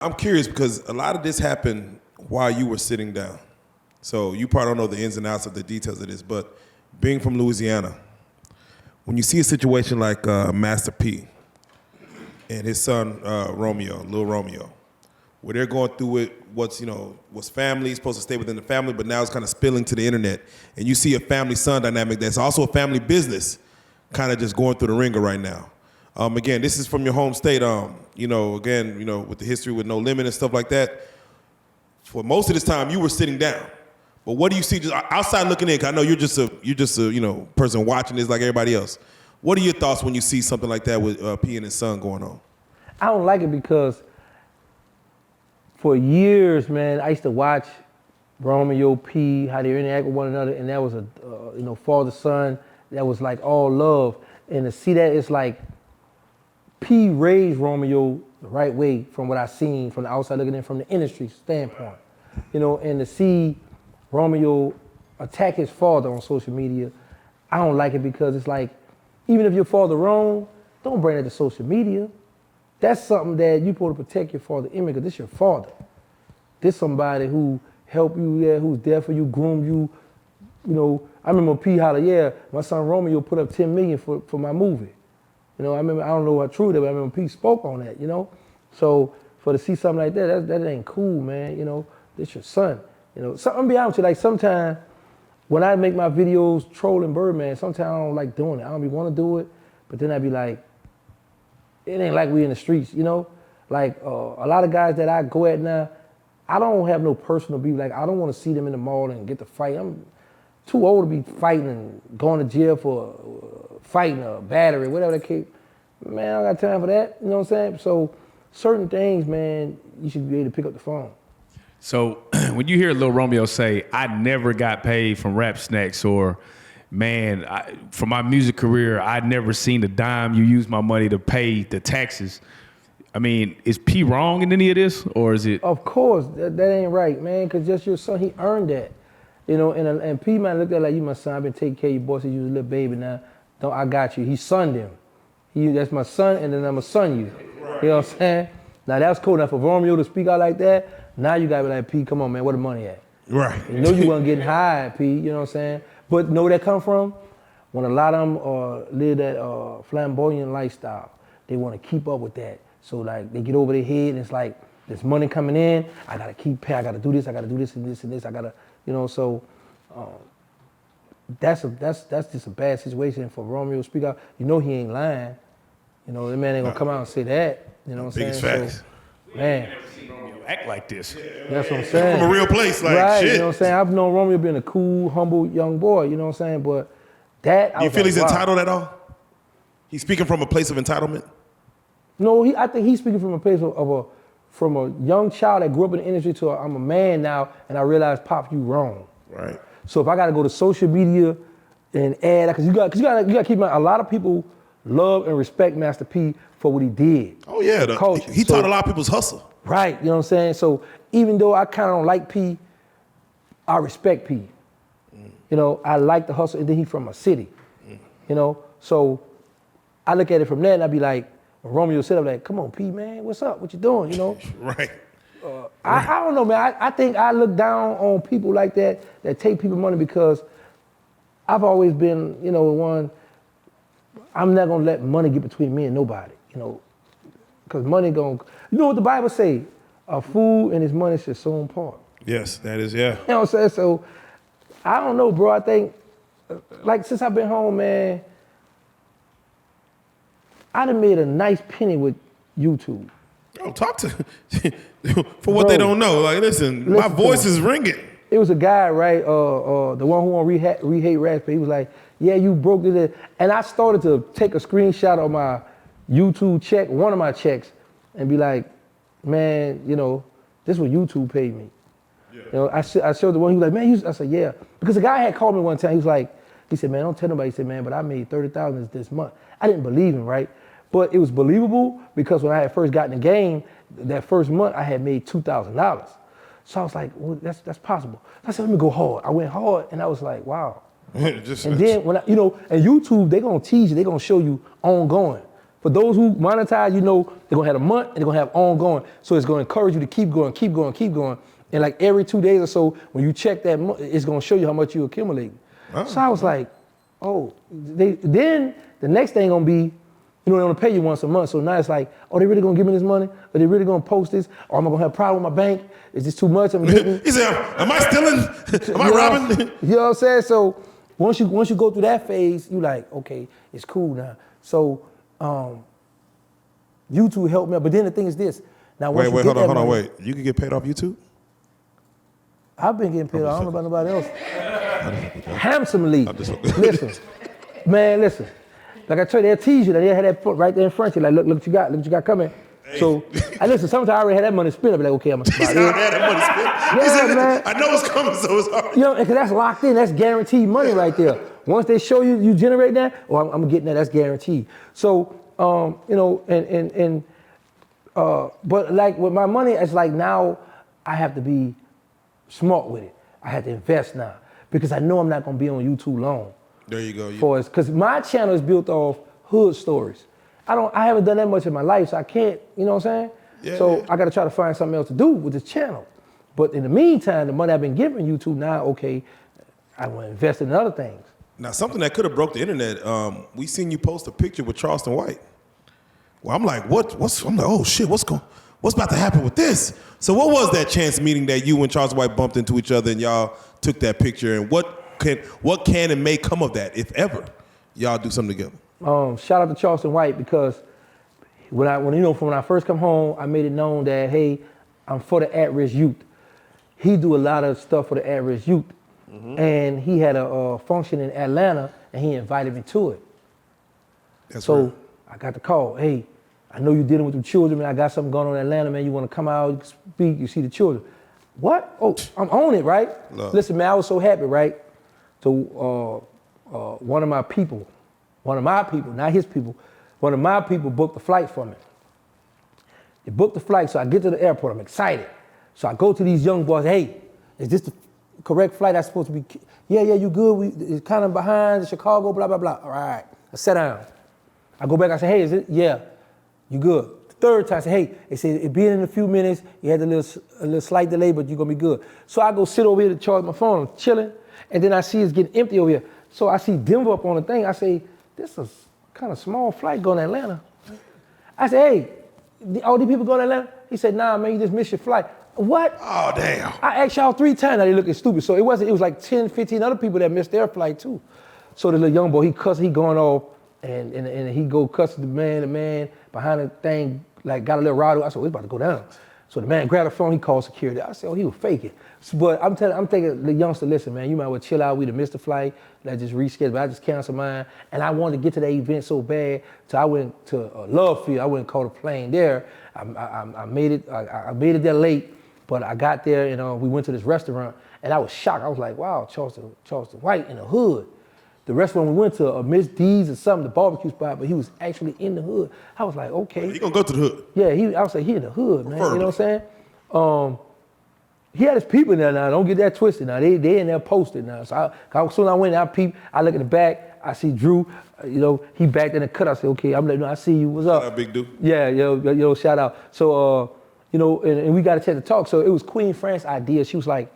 I'm curious because a lot of this happened while you were sitting down. So you probably don't know the ins and outs of the details of this, but being from Louisiana, when you see a situation like Master P and his son Romeo, Lil Romeo, where they're going through it, what's family, supposed to stay within the family, but now it's kind of spilling to the internet, and you see a family-son dynamic that's also a family business kind of just going through the ringer right now. Again, this is from your home state, with the history with No Limit and stuff like that. For most of this time, you were sitting down. But what do you see just outside looking in? 'Cause I know you're just a person watching this like everybody else. What are your thoughts when you see something like that with P and his son going on? I don't like it because for years, man, I used to watch Romeo, P, how they interact with one another, and that was a father-son. That was like all love. And to see that, it's like P raised Romeo the right way from what I seen from the outside looking in from the industry standpoint. And to see Romeo attack his father on social media, I don't like it because it's like, even if your father wrong, don't bring it to social media. That's something that you're supposed to protect your father's image because this your father. This somebody who helped you, who's there for you, groomed you. I remember P holler, yeah, my son Romeo put up $10 million for my movie. I remember, I don't know how true that, but I remember P spoke on that, So to see something like that ain't cool, man. This your son. So I'm gonna be honest with you, like sometimes when I make my videos trolling Birdman, sometimes I don't like doing it. I don't want to do it, but then I be like, it ain't like we in the streets, Like a lot of guys that I go at now, I don't have no personal beef. Like I don't want to see them in the mall and get to fight. I'm too old to be fighting and going to jail for fighting a battery, whatever the case. Man, I don't got time for that. You know what I'm saying? So certain things, man, you should be able to pick up the phone. So when you hear Lil Romeo say, I never got paid from Rap Snacks, or man, for my music career, I'd never seen a dime you use my money to pay the taxes. I mean, is P wrong in any of this, or is it? Of course, that ain't right, man, because just your son, he earned that. And P might look at it like, you my son, I've been taking care of you, boy, since you was a little baby now. I got you. He sunned him. That's my son, and then I'm going to son you. Right. You know what I'm saying? Now, that's cool. Now, for Romeo to speak out like that, now you got to be like, P, come on, man, where the money at? Right. You know you weren't getting high, P, you know what I'm saying? But know where that come from? When a lot of them live that flamboyant lifestyle, they want to keep up with that. So, like, they get over their head, and it's like, there's money coming in, I got to keep paying, I got to do this and this and this, I got to, so that's just a bad situation for Romeo to speak out. He ain't lying. The man ain't gonna come out and say that. You know what I'm saying? Biggest facts. So, man. Romeo act like this. That's what I'm saying. From a real place, like right, shit. You know what I'm saying? I've known Romeo being a cool, humble young boy, you know what I'm saying? But that, Do you feel he's entitled at all? He's speaking from a place of entitlement? No, I think he's speaking from a place from a young child that grew up in the industry to I'm a man now, and I realize, Pop, you wrong. Right. So if I got to go to social media and add, because you got to keep in mind, a lot of people love and respect Master P for what he did. Oh yeah, he taught a lot of people's hustle. Right, you know what I'm saying? So even though I kind of don't like P, I respect P. I like the hustle, and then he from a city. So I look at it from that, and I be like, when Romeo said, I'm like, come on, P, man, what's up? What you doing? Right. I don't know, man. I think I look down on people like that take people's money because I've always been, one, I'm not going to let money get between me and nobody, because money going, what the Bible say? A fool and his money should soon part. Yes, that is, yeah. You know what I'm saying? So, I don't know, bro. I think, like, since I've been home, man, I done made a nice penny with YouTube. Oh, talk to for what they don't know. Like, listen my voice is ringing. It was a guy, right? The one who on Re-Hate Raspberry. He was like, "Yeah, you broke it." And I started to take a screenshot of my YouTube check, one of my checks, and be like, "Man, this is what YouTube paid me." Yeah. I showed the one. He was like, "Man," I said, "Yeah," because the guy had called me one time. He said, "Man, don't tell nobody." He said, "Man, but I made $30,000 this month." I didn't believe him, right? But it was believable because when I had first gotten the game, that first month I had made $2,000. So I was like, well, that's possible. I said, let me go hard. I went hard, and I was like, wow. And then when and YouTube, they're gonna tease you, they're gonna show you ongoing. For those who monetize, you know they're gonna have a month and they're gonna have ongoing. So it's gonna encourage you to keep going, keep going, keep going. And like every 2 days or so, when you check that, it's gonna show you how much you accumulate. So I was like, oh, then the next thing gonna be, you know, they're gonna pay you once a month. So now it's like, oh, they really gonna give me this money? Are they really gonna post this? Or am I gonna have a problem with my bank? Is this too much? I'm getting. He said, am I stealing? Am I robbing? You know what I'm saying? So once you go through that phase, you like, okay, it's cool now. So YouTube helped me out. But then the thing is this. Now, Wait, hold on, wait. You can get paid off YouTube? I've been getting paid off. I don't know about nobody else. Handsomely. Listen, man, listen. Like I told you, they'll tease you. They have that right there in front of you. Like, look what you got coming. Hey. So, I listen, sometimes I already had that money spent. I'll be like, okay, I'm gonna spot it. I had that money spent. Yeah, man. I know it's coming, so it's hard. You know, because that's locked in. That's guaranteed money right there. Once they show you generate that, I'm getting that. That's guaranteed. So, you know, but like with my money, it's like now I have to be smart with it. I have to invest now because I know I'm not gonna be on YouTube long. There you go. Because my channel is built off hood stories. I haven't done that much in my life, so I can't, you know what I'm saying? Yeah, so yeah. I gotta try to find something else to do with this channel. But in the meantime, the money I've been giving YouTube now, okay, I want to invest in other things. Now, something that could have broke the internet, we seen you post a picture with Charleston White. Well, I'm like, I'm like, oh shit, what's about to happen with this? So what was that chance meeting that you and Charleston White bumped into each other and y'all took that picture, and what can and may come of that, if ever y'all do something together? Shout out to Charleston White, because when I first come home, I made it known that, hey, I'm for the at-risk youth. He do a lot of stuff for the at-risk youth. Mm-hmm. And he had a function in Atlanta, and he invited me to it. So I got the call, hey, I know you're dealing with the children, man. I got something going on in Atlanta, man. You want to come out, you can speak, you see the children. What? Oh, I'm on it, right? Love. Listen, man, I was so happy, right? So one of my people, not his people, one of my people booked the flight for me. They booked the flight, so I get to the airport, I'm excited. So I go to these young boys, hey, is this the correct flight I'm supposed to be? Yeah, you good, it's kind of behind Chicago, blah, blah, blah. All right, I sit down. I go back, I say, hey, is it? Yeah, you good. The third time, I say, hey, they said it'll be in a few minutes, you had a little slight delay, but you're gonna be good. So I go sit over here to charge my phone, I'm chilling, and then I see it's getting empty over here. So I see Denver up on the thing, I say, this is kind of small flight going to Atlanta. I say, hey, all these people going to Atlanta? He said, nah, man, you just missed your flight. What? Oh, damn. I asked y'all 3 times, now they looking stupid. So it was like 10, 15 other people that missed their flight too. So the little young boy, he going off, and he go cuss the man behind the thing, like got a little rattle. I said, oh, it's about to go down. So the man grabbed the phone, he called security. I said, oh, he was faking. But I'm thinking, the youngster, listen, man, you might well chill out. We'd have missed the flight. Let's just reschedule. But I just canceled mine. And I wanted to get to that event so bad. So I went to Love Field. I went and caught a plane there. I made it. I made it there late, but I got there and we went to this restaurant. And I was shocked. I was like, wow, Charleston White in the hood. The restaurant we went to, Miss D's or something, the barbecue spot, but he was actually in the hood. I was like, okay. He gonna go to the hood? Yeah, I was like, he in the hood, man. Preferably. You know what I'm saying? He had his people in there now. Don't get that twisted now. They in there posted now. So as soon as I went, I look at the back. I see Drew. He backed in the cut. I said, okay, I'm letting you know, I see you. What's up? Shout out, big dude. Yeah, yo, shout out. So, and we got a chance to talk. So it was Queen France's idea. She was like,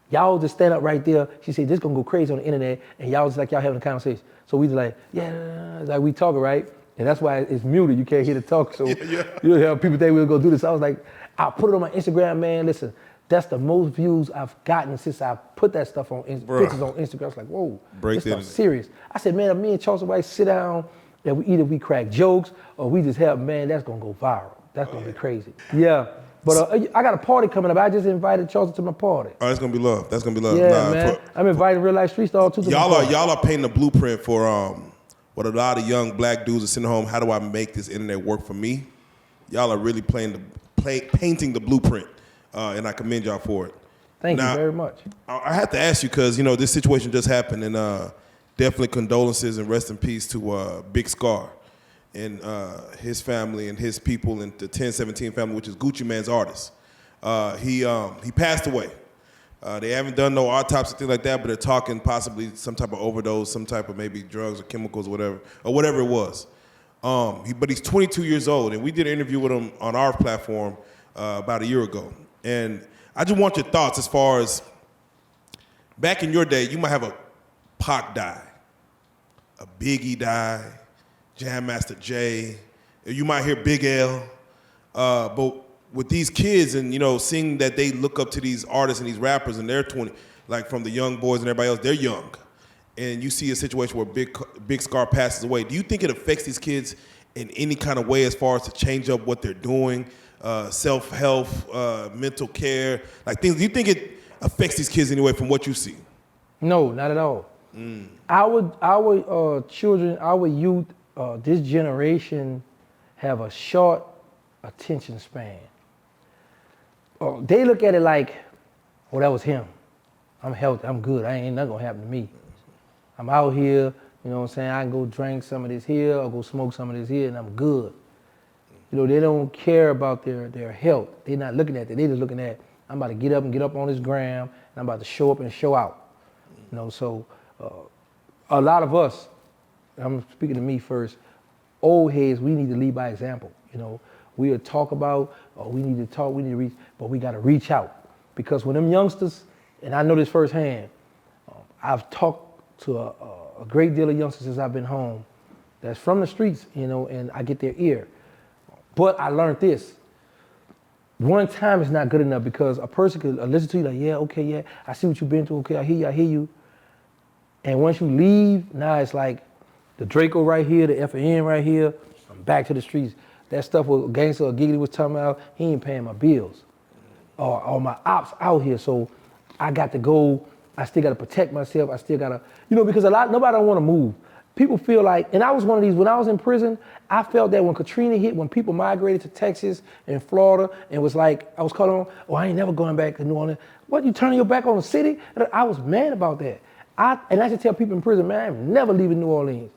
y'all just stand up right there. She said, this gonna go crazy on the internet, and y'all just like y'all having a conversation. So we just like, yeah, like we talking, right? And that's why it's muted. You can't hear the talk. So you have people think we'll go do this. I was like, I put it on my Instagram, man. Listen. That's the most views I've gotten since I put that stuff on pictures on Instagram. I was like, whoa, this stuff's serious. I said, man, if me and Charleston White sit down and either we crack jokes or we just have, man, that's gonna go viral. That's gonna be crazy. Yeah, but I got a party coming up. I just invited Charleston to my party. Oh, that's gonna be love. That's gonna be love. Yeah, man. I'm inviting Reallyfe Street Star too. Y'all are painting a blueprint for what a lot of young black dudes are sitting home. How do I make this internet work for me? Y'all are really painting the blueprint. And I commend y'all for it. Thank you very much. I have to ask you because, this situation just happened, and definitely condolences and rest in peace to Big Scarr and his family and his people and the 1017 family, which is Gucci Mane's artist. He passed away. They haven't done no autopsy, thing like that, but they're talking possibly some type of overdose, some type of maybe drugs or chemicals or whatever it was. But he's 22 years old, and we did an interview with him on our platform about a year ago. And I just want your thoughts as far as back in your day, you might have a Pac die, a Biggie die, Jam Master Jay, you might hear Big L, but with these kids and, you know, seeing that they look up to these artists and these rappers and they're 20, like from the young boys and everybody else, they're young. And you see a situation where Big Scarr passes away. Do you think it affects these kids in any kind of way as far as to change up what they're doing, self-help, mental care, like things? Do you think it affects these kids anyway from what you see? No, not at all. Our children, our youth, this generation have a short attention span. They look at it like, oh, that was him. I'm healthy, I'm good, ain't nothing gonna happen to me. I'm out here, you know what I'm saying, I can go drink some of this here or go smoke some of this here and I'm good. You know, they don't care about their health. They're not looking at that, they just looking at, I'm about to get up on this gram and I'm about to show up and show out. You know, so a lot of us, I'm speaking to me first, old heads, we need to lead by example. You know, we'll talk about, we need to reach, but we gotta reach out. Because when them youngsters, and I know this firsthand, I've talked to a great deal of youngsters since I've been home that's from the streets, you know, and I get their ear. But I learned this. One time is not good enough because a person could listen to you like, yeah, okay, yeah, I see what you've been through, okay, I hear you. And once you leave, now it's like the Draco right here, the FAN right here, I'm back to the streets. That stuff with Gangsta or Giggity was talking about, he ain't paying my bills. Or my ops out here, so I got to go, I still gotta protect myself, I still gotta, you know, because nobody don't wanna move. People feel like, and I was one of these, when I was in prison, I felt that when Katrina hit, when people migrated to Texas and Florida, and was like, I was caught on, oh, I ain't never going back to New Orleans. What, you turning your back on the city? I was mad about that. And I should tell people in prison, man, I'm never leaving New Orleans.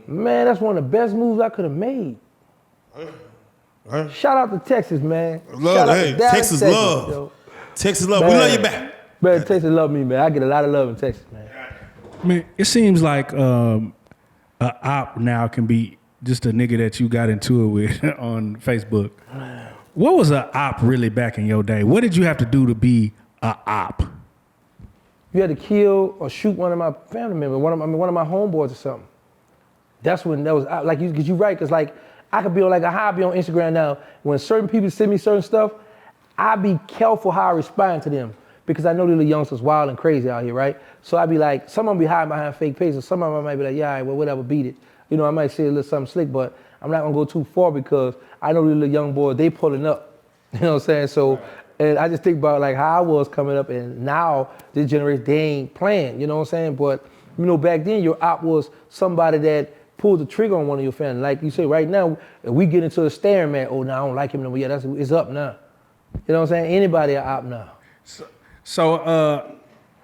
Man, that's one of the best moves I could have made. Shout out to Texas, man. Love, hey, Texas love. Yo. Texas love, man, we love you back. Man, Texas love me, man. I get a lot of love in Texas, man. I mean, it seems like a op now can be just a nigga that you got into it with on Facebook. What was a op really back in your day? What did you have to do to be a op? You had to kill or shoot one of my family members, one of my homeboys or something. That's when that was like you, cause you right, cause like I could be on how I be on Instagram now. When certain people send me certain stuff, I be careful how I respond to them because I know the little youngsters wild and crazy out here, right? So I be like, some of them be hiding behind fake pages, some of them might be like, yeah, all right, well, whatever, beat it. You know, I might say a little something slick, but I'm not gonna go too far because I know the little young boys, they pulling up. You know what I'm saying? So, and I just think about like how I was coming up, and now this generation, they ain't playing. You know what I'm saying? But you know, back then your op was somebody that pulled the trigger on one of your family. Like you say, right now, if we get into a staring match, oh, no, I don't like him no more. Yeah, it's up now. You know what I'm saying? Anybody a op now. So,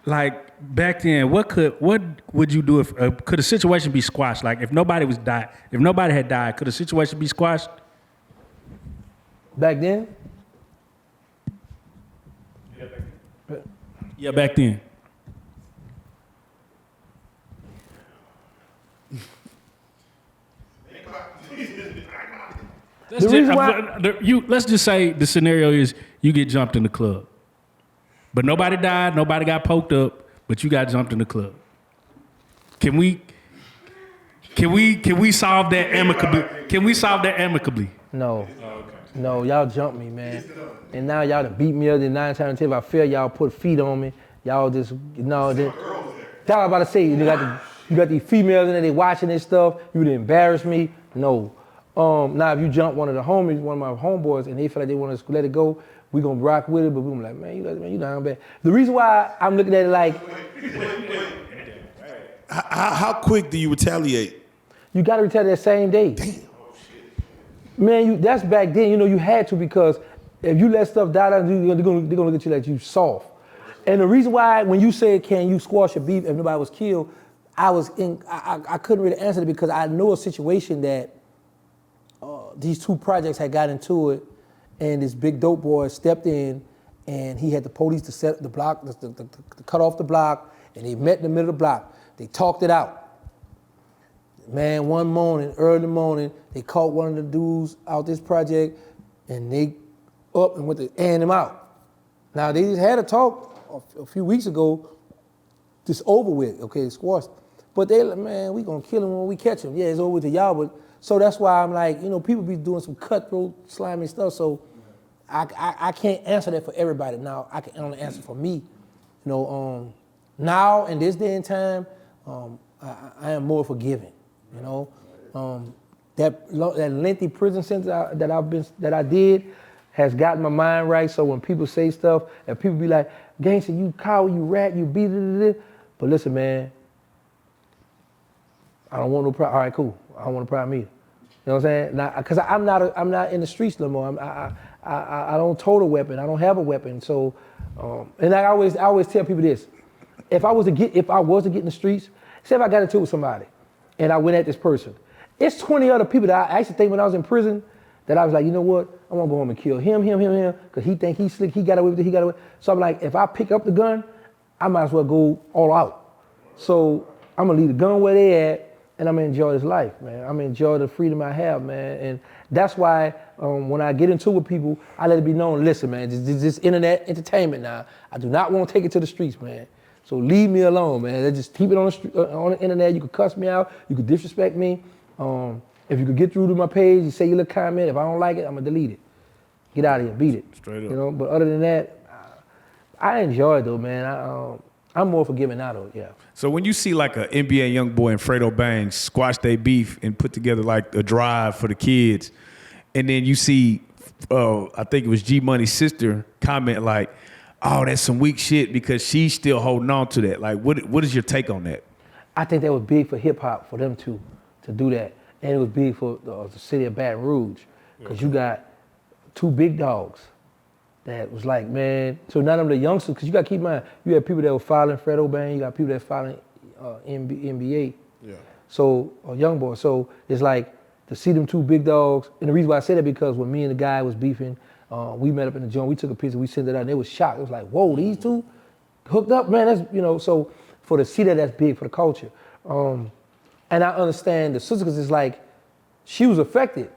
like back then, what would you do if could a situation be squashed? Like if nobody had died, could a situation be squashed? Back then? Yeah, back then. Let's just say the scenario is you get jumped in the club, but nobody died, nobody got poked up, but you got jumped in the club. Can we solve that amicably? Can we solve that amicably? No. No, y'all jumped me, man. And now y'all done beat me up. 9 times out of 10, if I fail, y'all put feet on me. Y'all just, that's what I'm about to say. You got these females in there, they watching this stuff. You would embarrass me. No. Now if you jump one of the homies, one of my homeboys, and they feel like they want to let it go, we gonna rock with it, but we gonna be like, man, you down bad. The reason why I'm looking at it like, how quick do you retaliate? You gotta retaliate that same day. Damn. Man, that's back then, you know, you had to, because if you let stuff die down, they're gonna look at you like you soft. And the reason why, when you said, can you squash a beef if nobody was killed, I couldn't really answer it because I know a situation that these two projects had got into it, and this big dope boy stepped in, and he had the police to set the block, to cut off the block, and they met in the middle of the block. They talked it out. man, one morning, early morning, they caught one of the dudes out this project, and they up and went to hand him out. Now, they just had a talk a few weeks ago, just over with, okay, squashed. But they like, man, we gonna kill him when we catch him. Yeah, it's over with to y'all, but so that's why I'm like, people be doing some cutthroat, slimy stuff, so I can't answer that for everybody. Now, I can only answer for me. Now, in this day and time, I am more forgiving, That lengthy prison sentence that I did has gotten my mind right, so when people say stuff, and people be like, gangster, you coward, you rat, you beat it, but listen, man, I don't want no pride. All right, cool. I don't want no pride me. You know what I'm saying? Because I'm not in the streets no more. I don't tote a weapon. I don't have a weapon. So, and I always tell people this: if I was to get in the streets, say if I got into it with somebody, and I went at this person, it's 20 other people that I actually think when I was in prison that I was like, you know what? I want to go home and kill him, because he think he's slick. He got away with it. He got away. So I'm like, if I pick up the gun, I might as well go all out. So I'm gonna leave the gun where they at. And I'm gonna enjoy this life, man. I'm gonna enjoy the freedom I have, man. And that's why when I get into it with people, I let it be known, listen, man, this internet entertainment now. I do not want to take it to the streets, man. So leave me alone, man. Just keep it on the internet. You could cuss me out. You could disrespect me. If you could get through to my page, you say your little comment. If I don't like it, I'm gonna delete it. Get out of here, beat it. Straight up. But other than that, I enjoy it though, man. I'm more forgiving now though, yeah. So when you see like an NBA Youngboy and Fredo Bang squash their beef and put together like a drive for the kids, and then you see, I think it was G Money's sister comment like, oh, that's some weak shit because she's still holding on to that. Like, what is your take on that? I think that was big for hip hop for them to do that. And it was big for the city of Baton Rouge, because you got two big dogs that was like, man, so none of them the youngsters, because you got to keep in mind, you had people that were filing Fredo Bang, you got people that filing NBA. Yeah. So, Youngboy. So it's like to see them two big dogs, and the reason why I say that because when me and the guy was beefing, we met up in the joint, we took a picture, we sent it out, and they was shocked. It was like, whoa, these two hooked up, man. That's, so for to see that's big for the culture. And I understand the sister, because it's like, she was affected,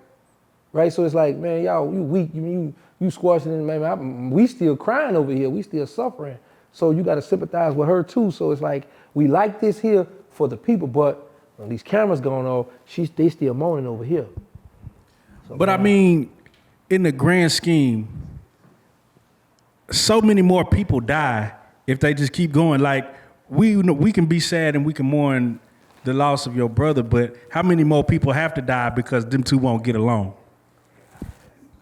right? So it's like, man, y'all, you weak, you squashing it, man, we still crying over here, we still suffering. So you gotta sympathize with her too. So it's like, we like this here for the people, but when these cameras going off, they still moaning over here. So, but man, I mean, in the grand scheme, so many more people die if they just keep going. Like, we can be sad and we can mourn the loss of your brother, but how many more people have to die because them two won't get along?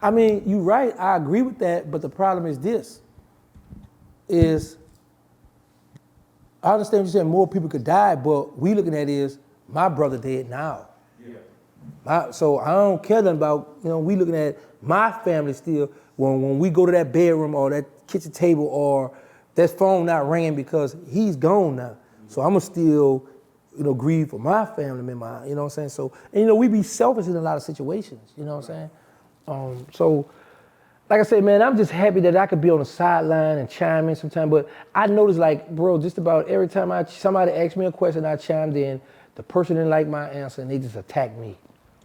I mean, you're right, I agree with that, but the problem is this, I understand what you're saying, more people could die, but we looking at it is, my brother dead now. Yeah. So I don't care nothing about, we looking at my family still, when we go to that bedroom or that kitchen table or that phone not ringing because he's gone now. So I'm gonna still, grieve for my family member, you know what I'm saying? So, and we be selfish in a lot of situations, you know what I'm saying? So, like I said, man, I'm just happy that I could be on the sideline and chime in sometime, but I noticed like, bro, just about every time somebody asked me a question, I chimed in, the person didn't like my answer and they just attacked me.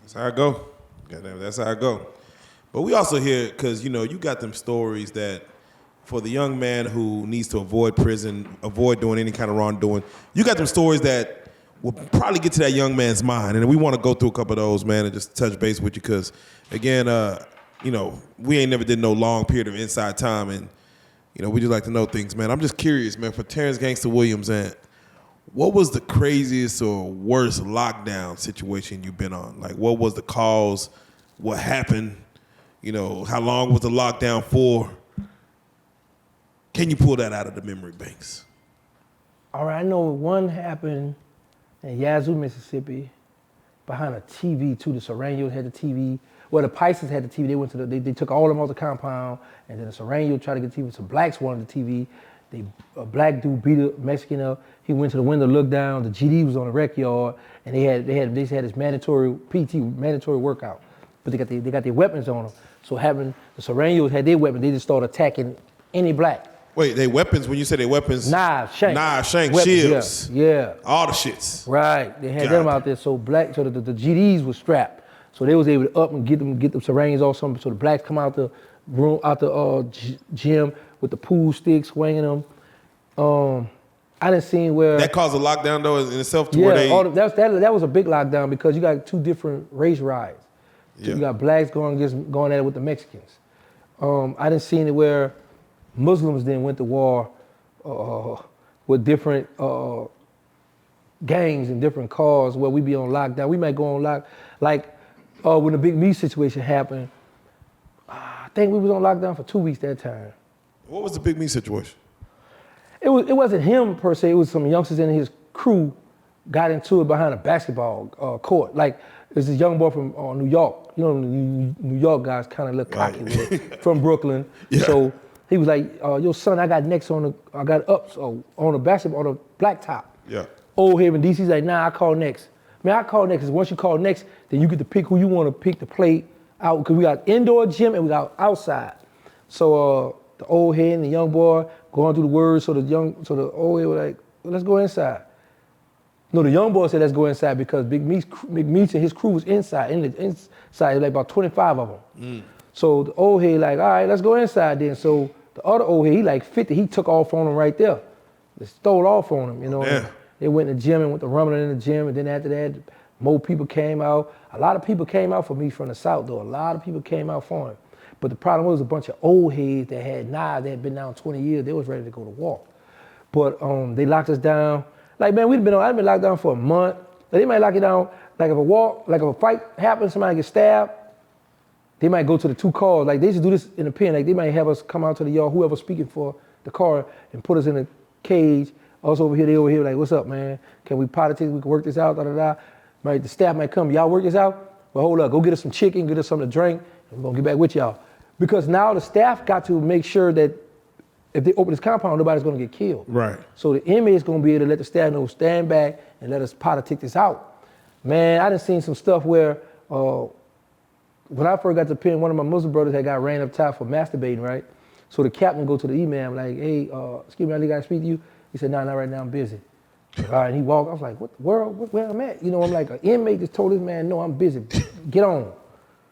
That's how I go. Goddamn, that's how I go. But we also hear, because, you got them stories that for the young man who needs to avoid prison, avoid doing any kind of wrongdoing, you got them stories that will probably get to that young man's mind. And we want to go through a couple of those, man, and just touch base with you because, again, we ain't never did no long period of inside time, and, we just like to know things, man. I'm just curious, man, for Terrance Gangsta Williams, and what was the craziest or worst lockdown situation you've been on? Like, what was the cause? What happened? How long was the lockdown for? Can you pull that out of the memory banks? All right, I know one happened in Yazoo, Mississippi, behind a TV too. The Serranios had the TV. Well, the Pisces had the TV. They went to they took all of them off the compound, and then the Serrano tried to get the TV. Some blacks wanted the TV. A black dude beat a Mexican up. He went to the window, looked down. The GD was on the rec yard, and they had this mandatory PT, mandatory workout. But they got their weapons on them. So having the Serranos had their weapons, they just started attacking any black. Wait, they weapons, when you say they weapons? Knives, shanks. Knives, shanks, Weapons, shields. Yeah. All the shits. Right. They had God. them out there so the GDs was strapped. So they was able to up and get them some reins off something. So the blacks come out the room, out the gym with the pool sticks, swinging them. I didn't see where That caused a lockdown though in itself to where they. That was a big lockdown because you got two different race riots. Yeah. You got blacks going at it with the Mexicans. I didn't see anywhere Muslims then went to war with different gangs and different cars where we be on lockdown. We might go on when the Big Me situation happened. I think we was on lockdown for 2 weeks that time. What was the Big Me situation? It wasn't him per se. It was some youngsters in his crew got into it behind a basketball court. Like there's this young boy from New York. You know, New York guys kind of look cocky with it, from Brooklyn. Yeah. So he was like, "Yo, son, I got Opps on the basketball on the blacktop." Yeah. Old head in DC's like, "Nah, I call next." Man, I call next because once you call next, then you get to pick who you want to pick to play out because we got indoor gym and we got outside. So the old head and the young boy going through the words, so the old head was like, well, "Let's go inside." No, the young boy said, "Let's go inside," because Big Meech and his crew was inside, like about 25 of them. So the old head like, "All right, let's go inside then." So the other old head, he like 50, he took off on him right there. They stole off on him, you know. Yeah. They went in the gym and went to rumbling in the gym, and then after that, more people came out. A lot of people came out for me from the South, though. A lot of people came out for him. But the problem was a bunch of old heads that had knives, that had been down 20 years, they was ready to go to war. But they locked us down. Like, man, I'd been locked down for a month. They might lock it down, like if a fight happens, somebody gets stabbed, they might go to the two cars. Like, they used to do this in the pen. Like, they might have us come out to the yard, whoever's speaking for the car, and put us in a cage. Us over here, they over here, like, "What's up, man? Can we politics? We can work this out, da-da-da." The staff might come, "Y'all work this out? Well, hold up, go get us some chicken, get us something to drink, and we're gonna get back with y'all." Because now the staff got to make sure that if they open this compound, nobody's gonna get killed. Right. So the inmates gonna be able to let the staff know, stand back and let us politic this out. Man, I done seen some stuff where, when I first got to the pen, one of my Muslim brothers had got ran up top for masturbating, right? So the captain go to the email, like, "Hey, excuse me, I gotta speak to you." He said, "Nah, not right now, I'm busy." All right, and he walked. I was like, "What the world? Where I'm at?" You know, I'm like, an inmate just told this man, "No, I'm busy. Get on."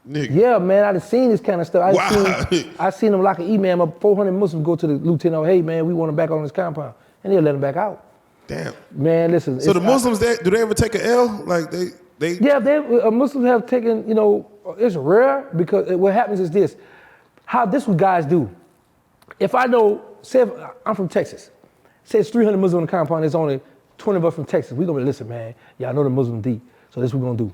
Nigga. Yeah, man, I done seen this kind of stuff. Wow. I seen them lock an email up. 400 Muslims go to the lieutenant, "Hey, man, we want him back on this compound," and they'll let him back out. Damn. Man, listen. So the Muslims, do they ever take an L? Like they? Yeah, Muslims have taken. You know, it's rare because what happens is this: how this what guys do. If I know, say if I'm from Texas, say it's 300 Muslims on the compound, there's only 20 of us from Texas. We gonna be, "Listen, man, y'all know the Muslim deep, so this what we gonna do.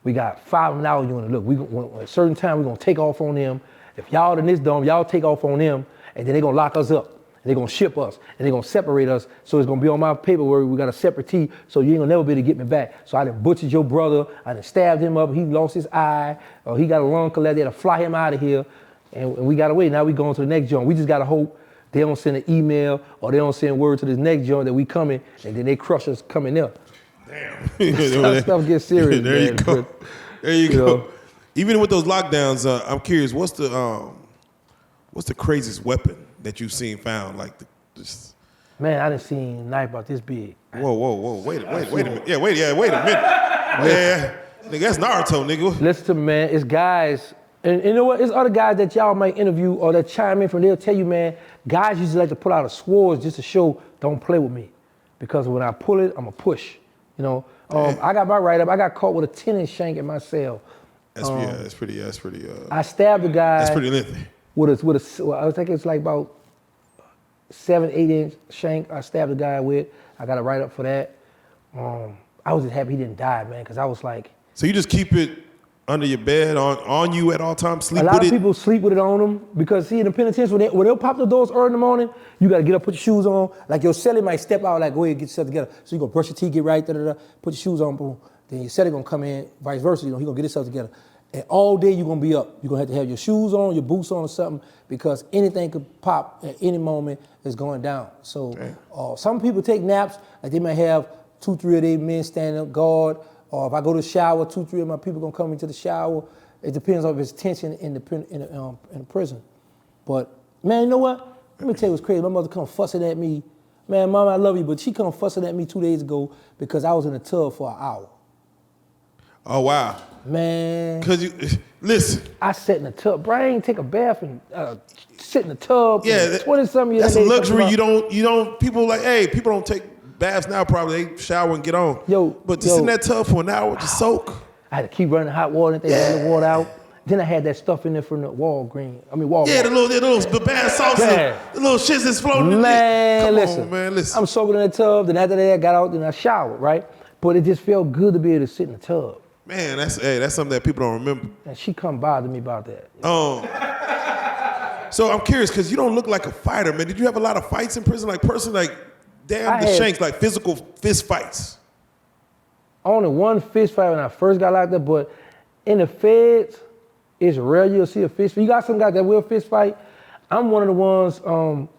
We got 5 of them now unit. Look, at a certain time, we're gonna take off on them. If y'all in this dome, y'all take off on them, and then they're gonna lock us up. And they're gonna ship us, and they're gonna separate us. So it's gonna be on my paperwork, we got a separate T, so you ain't gonna never be able to get me back. So I done butchered your brother, I done stabbed him up, he lost his eye, or he got a lung collapse, they had to fly him out of here, and we gotta wait. Now we going to the next joint. We just gotta hope they don't send an email, or they don't send word to this next joint that we coming, and then they crush us coming there. Damn. Stuff gets serious, There man. you go. There you go. Even with those lockdowns, I'm curious. What's the craziest weapon that you've seen found? Like, Man, I done seen a knife about this big. Whoa. Wait a minute. Yeah, wait a minute. Yeah, nigga, that's Naruto, nigga. Listen to me, man. It's guys, and you know what? It's other guys that y'all might interview or that chime in from. They'll tell you, man. Guys usually like to pull out a sword just to show, "Don't play with me," because when I pull it, I'm a push. You know. I got my write up. I got caught with a 10-inch shank in my cell. That's pretty. I stabbed the guy. That's pretty lengthy. I think it's like about 7-8 inch shank. I stabbed the guy with. I got a write up for that. I was just happy he didn't die, man, because I was like. So you just keep it under your bed on you at all times? Sleep with it? A lot of it? people sleep with it on them because, see, in the penitentiary, when they'll pop the doors early in the morning, you got to get up, put your shoes on. Like your cellie might step out, like, "Go ahead, get yourself together." So you go brush your teeth, get right, put your shoes on, boom. Then your cellie gonna come in, vice versa. You know, he gonna get himself together. And all day you're gonna be up. You're gonna have your shoes on, your boots on or something, because anything could pop at any moment is going down. So some people take naps, like they might have 2-3 of their men standing up guard, or if I go to the shower, 2-3 of my people gonna come into the shower. It depends on if it's tension in the prison. But man, you know what? Let me tell you what's crazy. My mother come fussing at me. Man, Mama, I love you, but she come fussing at me 2 days ago because I was in the tub for an hour. Oh, wow. Man. Because you, listen. I sat in the tub. Bro, I ain't take a bath and sit in the tub. Yeah, 20-something years. That's a luxury. You don't, people like, hey, people don't take baths now probably. They shower and get on. But to sit in that tub for an hour to soak. I had to keep running hot water and run the water out. Then I had that stuff in there from the Walmart. Yeah, the bad salsa, the little shits that's floating in there. Listen. I'm soaking in the tub, then after that I got out, then I showered, right? But it just felt good to be able to sit in the tub. Man, that's something that people don't remember. And she come bother me about that. So I'm curious, because you don't look like a fighter, man. Did you have a lot of fights in prison? Like, shanks, like physical fist fights. Only one fist fight when I first got locked up, but in the feds, it's rare you'll see a fist fight. You got some guys that will fist fight. I'm one of the ones,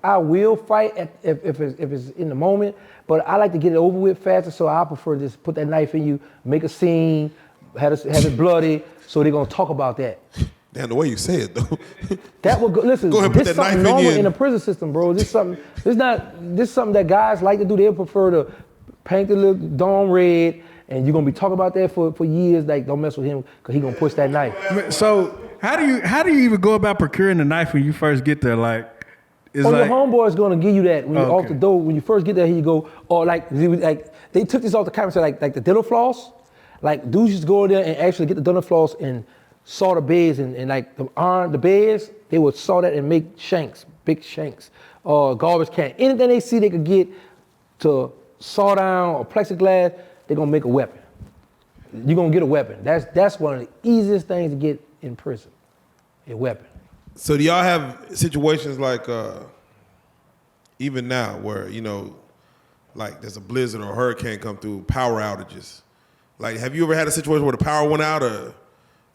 I will fight if it's in the moment, but I like to get it over with faster, so I prefer to just put that knife in you, make a scene, have it bloody, so they're gonna talk about that. Damn, the way you say it though. That would go, listen, go ahead and put that knife in you. In the prison system, bro. This something that guys like to do. They prefer to paint the little dome red, and you're gonna be talking about that for years. Like, don't mess with him because he gonna push that knife. So how do you even go about procuring the knife when you first get there? Like, your homeboy is gonna give you that when you're off the door. When you first get there, here you go. Or like they took this off the camera, so like the dental floss. Like dudes just go in there and actually get the dental floss and saw the beds and like the beds. They would saw that and make shanks, big shanks, garbage can. Anything they see they could get to saw down or plexiglass, they're gonna make a weapon. You're gonna get a weapon. That's one of the easiest things to get in prison, a weapon. So do y'all have situations like even now where, like there's a blizzard or a hurricane come through, power outages? Like, have you ever had a situation where the power went out or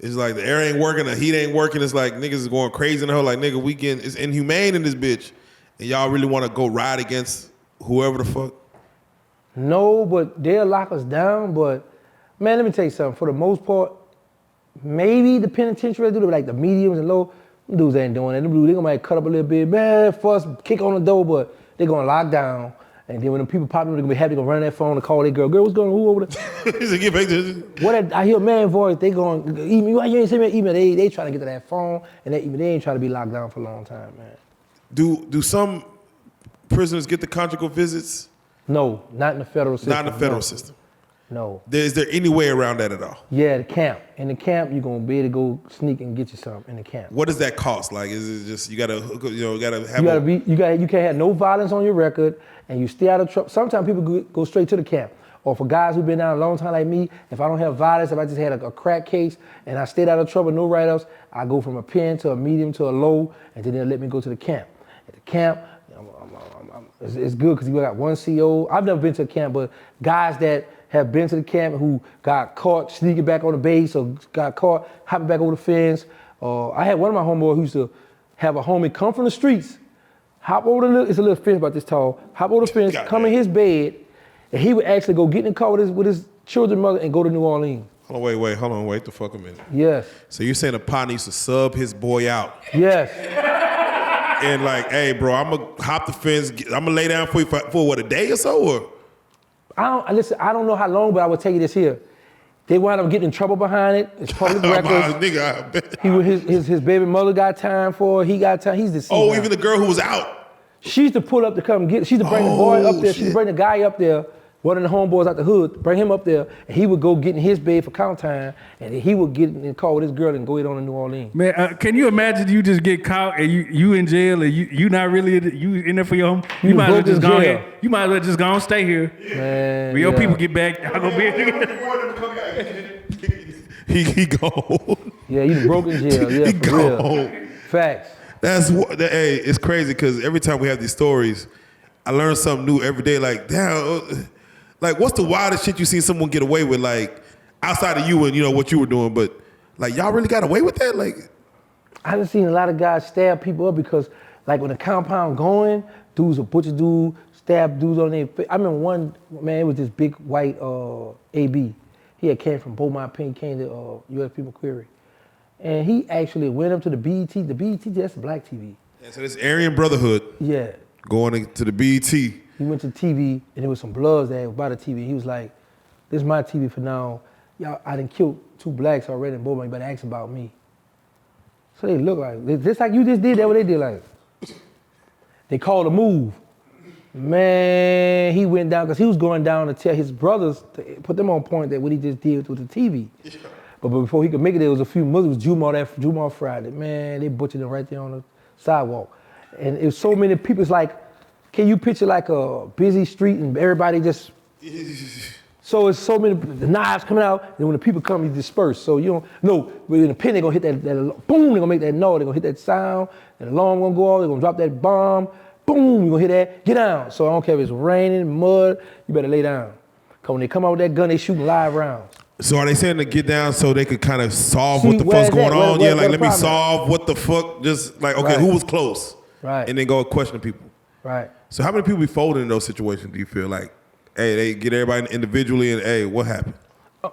it's like the air ain't working, the heat ain't working, it's like niggas is going crazy in the hell, like nigga, it's inhumane in this bitch, and y'all really want to go ride against whoever the fuck? No, but they'll lock us down, but man, let me tell you something. For the most part, maybe the penitentiary do it, like the mediums and low, them dudes ain't doing that. Them dudes, they gonna cut up a little bit, man, fuss, kick on the door, but they gonna lock down. And then when the people pop in, they're gonna be happy to run that phone and call their girl, what's going on, who over there? He said, get back to this. I hear a man voice, they going, you ain't seen me email, they trying to get to that phone, and they ain't trying to be locked down for a long time, man. Do some prisoners get the conjugal visits? No, not in the federal system. Not in the federal system. No. Is there any way around that at all? Yeah, the camp. In the camp, you're gonna be able to go sneak and get you something in the camp. What does that cost? Like, is it just you gotta have? You can't have no violence on your record, and you stay out of trouble. Sometimes people go straight to the camp. Or for guys who've been down a long time like me, if I don't have violence, if I just had a crack case and I stayed out of trouble, no write-ups, I go from a pen to a medium to a low, and then they'll let me go to the camp. At the camp, it's good because you got one CO. I've never been to a camp, but guys that have been to the camp who got caught sneaking back on the base or got caught hopping back over the fence. I had one of my homeboys who used to have a homie come from the streets, hop over it's a little fence about this tall, hop over the fence, come in his bed, and he would actually go get in the car with his children's mother and go to New Orleans. Hold on, wait the fuck a minute. Yes. So you're saying a partner used to sub his boy out? Yes. And like, hey, bro, I'm gonna hop the fence. I'm gonna lay down for you for what, a day or so, or? I don't know how long, but I will tell you this here. They wound up getting in trouble behind it. It's public records. His baby mother got time for it. He got time. He's deceased. Oh, now. Even the girl who was out. She used to pull up to come get. She used to bring the boy up there. She used to bring the guy up there. One of the homeboys out the hood, bring him up there, and he would go get in his bed for count time, and he would get in the car with his girl and go eat on to New Orleans. Man, can you imagine you just get caught and you in jail and you not really you in there for your home? You might as well just go ahead. You might as well just go and stay here. Man, when your people get back, I'm gonna be he gone. Yeah, you broke in jail. Yeah, he for gone. Real. Facts. Hey, it's crazy because every time we have these stories, I learn something new every day. Like, damn. Like, what's the wildest shit you seen someone get away with, like, outside of you and, what you were doing, but, like, y'all really got away with that? Like, I done seen a lot of guys stab people up because, like, when the compound going, dudes will butcher dude, stab dudes on their face. I remember one, man, it was this big white AB. He had came from Beaumont Penn, came to U.S. People Query. And he actually went up to the BET. The BET, that's the black TV. Yeah, so this Aryan Brotherhood Yeah. going into the BET. He went to the TV, and there was some bloods there by the TV. He was like, this is my TV for now. Y'all, I done killed 2 blacks already, and both of them better ask about me. So they look like, just like you just did, that what they did like. They called a move. Man, he went down, because he was going down to tell his brothers, to put them on point that what he just did with the TV. Yeah. But before he could make it, there was a few Muslims, Jumar Friday. Man, they butchered him right there on the sidewalk. And it was so many people, it's like, can you picture like a busy street and everybody just, so it's so many, the knives coming out, and when the people come, you disperse. So you don't know, but in the pen, they're gonna hit that boom, they're gonna make that noise, they're gonna hit that sound, and the alarm gonna go off, they're gonna drop that bomb, boom, you're gonna hear that, get down. So I don't care if it's raining, mud, you better lay down. Cause when they come out with that gun, they shooting live rounds. So are they saying to get down so they could kind of solve what the fuck's going on? Yeah, like let me solve what the fuck, just like, okay, who was close? Right. And then go question people. Right. So how many people be folding in those situations, do you feel like? Hey, they get everybody individually and hey, what happened?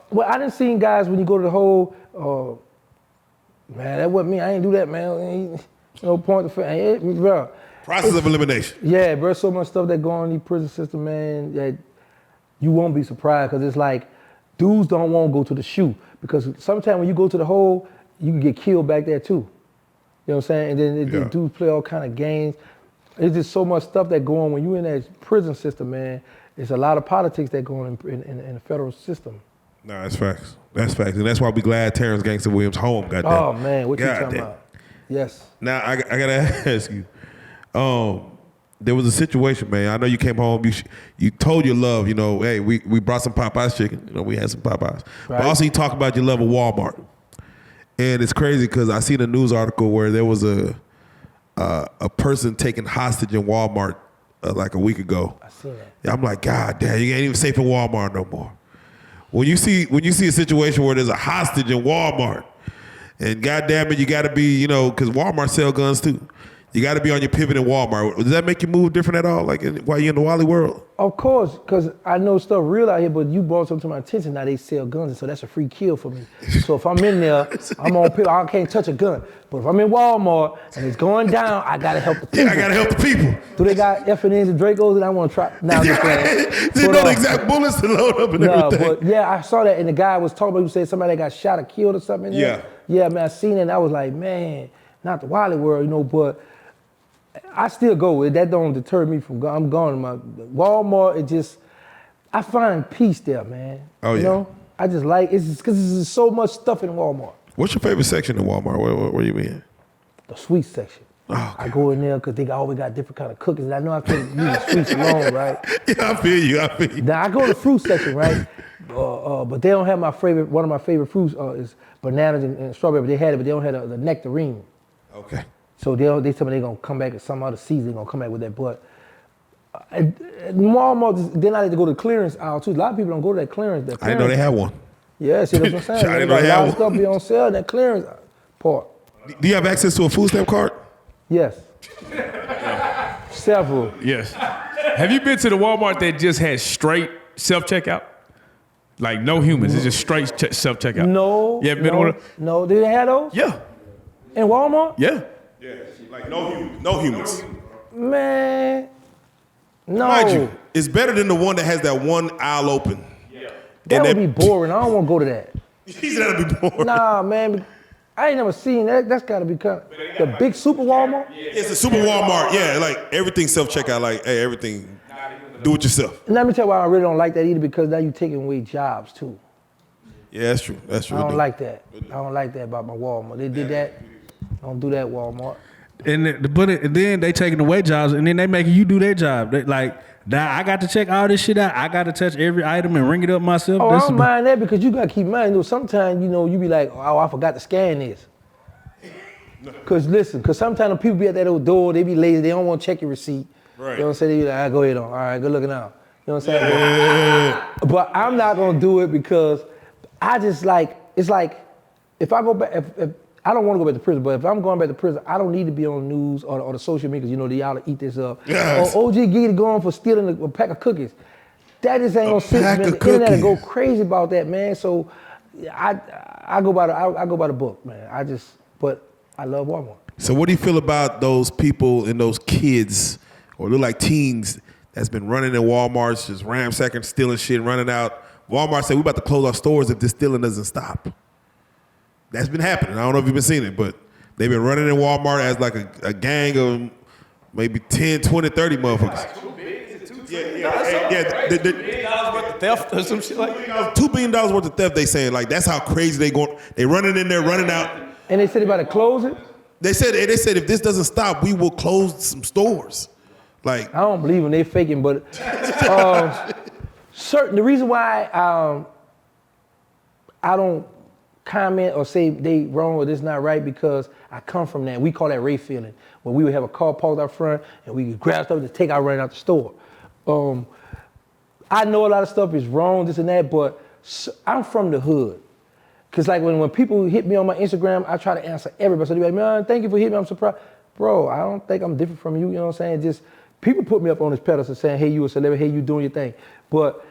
Well, I done seen guys when you go to the whole, man, that wasn't me, I ain't do that, man. Ain't no point to, bro. Process of elimination. Yeah, bro, so much stuff that go on in the prison system, man, that you won't be surprised, because it's like, dudes don't want to go to the shoe, because sometimes when you go to the hole, you can get killed back there too. You know what I'm saying? And then the dudes play all kind of games. There's just so much stuff that go on when you're in that prison system, man. There's a lot of politics that go on in the federal system. No, that's facts. That's facts. And that's why we glad Terrance Gangsta Williams home, goddamn. Oh, man, what you talking about? Yes. Now, I got to ask you. There was a situation, man. I know you came home. You told your love, you know, hey, we brought some Popeyes chicken. You know, we had some Popeyes. Right. But also you talk about your love of Walmart. And it's crazy because I seen a news article where there was a person taken hostage in Walmart like a week ago. I seen that. Yeah, I'm like, God damn, you ain't even safe in Walmart no more. When you see a situation where there's a hostage in Walmart, and goddamn it, you got to be, you know, because Walmart sell guns too. You got to be on your pivot in Walmart. Does that make you move different at all, like while you're in the Wally world? Of course, because I know stuff real out here, but you brought something to my attention. Now they sell guns, and so that's a free kill for me. So if I'm in there, I'm on pivot, I can't touch a gun. But if I'm in Walmart and it's going down, I got to help the people. Yeah, I got to help the people. Do they got F&Ns and Dracos and I want to try? Now they know the exact bullets to load up and everything. But yeah, I saw that, and the guy was talking about, you said somebody got shot or killed or something in there. Yeah, man, I seen it, and I was like, man, not the Wally world, you know, but I still go. That don't deter me from going. I'm going to my Walmart. It just, I find peace there, man. Oh, you know? I just like, it's because there's so much stuff in Walmart. What's your favorite section in Walmart? Where you in? The sweet section. Oh, okay. I go in there because they always got different kind of cookies, and I know I can't leave the sweets alone, right? Yeah, I feel you. Now, I go to the fruit section, right? But they don't have my favorite, one of my favorite fruits is bananas and strawberry. But they had it, but they don't have the nectarine. Okay. So they tell me they're going to come back at some other season, they're going to come back with that. But at Walmart, then I had to go to the clearance aisle too. A lot of people don't go to that clearance. I didn't know they had one. Yeah, see, that's what I'm saying. I didn't know they had one. A lot of stuff be on sale in that clearance part. Do you have access to a food stamp card? Yes. Several. Yes. Have you been to the Walmart that just had straight self-checkout? Like no humans, it's just straight self-checkout. No. You haven't been to one? No, did they have those? Yeah. In Walmart? Yeah. Yeah, like no humans. Man, no. Mind you, it's better than the one that has that one aisle open. Yeah. That would be boring. I don't want to go to that. He said that'd be boring. Nah, man. I ain't never seen that. That's got to be kind of, the big super Walmart? It's a super Walmart. Yeah, like everything self-checkout. Like, hey, everything, do it yourself. And let me tell you why I really don't like that either, because now you're taking away jobs too. Yeah, that's true. That's true. I don't like that. I don't like that about my Walmart. They did that. Don't do that, Walmart. And then they taking away jobs, and then they making you do their job. Now I got to check all this shit out. I got to touch every item and ring it up myself. Oh, I don't mind that, because you got to keep in mind, sometimes, you be like, oh, I forgot to scan this. Because sometimes people be at that old door, they be lazy, they don't want to check your receipt. Right. You know what I'm saying? They be like, go ahead on. All right, good looking out. You know what I'm saying? Yeah. But I'm not going to do it because I just it's like, if I go back, if I don't want to go back to prison, but if I'm going back to prison, I don't need to be on the news or the social media, because they ought to eat this up. Yes. Or OG Giddy going for stealing a pack of cookies. That just ain't gonna sit, man. The internet go crazy about that, man. So I go by the book, man. But I love Walmart. So what do you feel about those people and those kids, or look like teens, that's been running in Walmarts, just ransacking, stealing shit, running out? Walmart said, we about to close our stores if this stealing doesn't stop. That's been happening. I don't know if you've been seeing it, but they've been running in Walmart as like a gang of maybe 10, 20, 30 motherfuckers. Yeah. $2 billion worth of theft or some shit like that. $2 billion worth of theft, they saying. Like, that's how crazy they going. They running in there, running out. And they said they about to close it? They said if this doesn't stop, we will close some stores. Like, I don't believe them, they faking, but the reason why I don't comment or say they wrong or this not right, because I come from that. We call that race feeling. When we would have a car parked out front and we could grab stuff to take out running out the store. I know a lot of stuff is wrong, this and that, but I'm from the hood. Cause like when people hit me on my Instagram, I try to answer everybody. So they be like, man, thank you for hitting me, I'm surprised. Bro, I don't think I'm different from you, you know what I'm saying? Just people put me up on this pedestal saying, hey, you a celebrity, hey, you doing your thing. But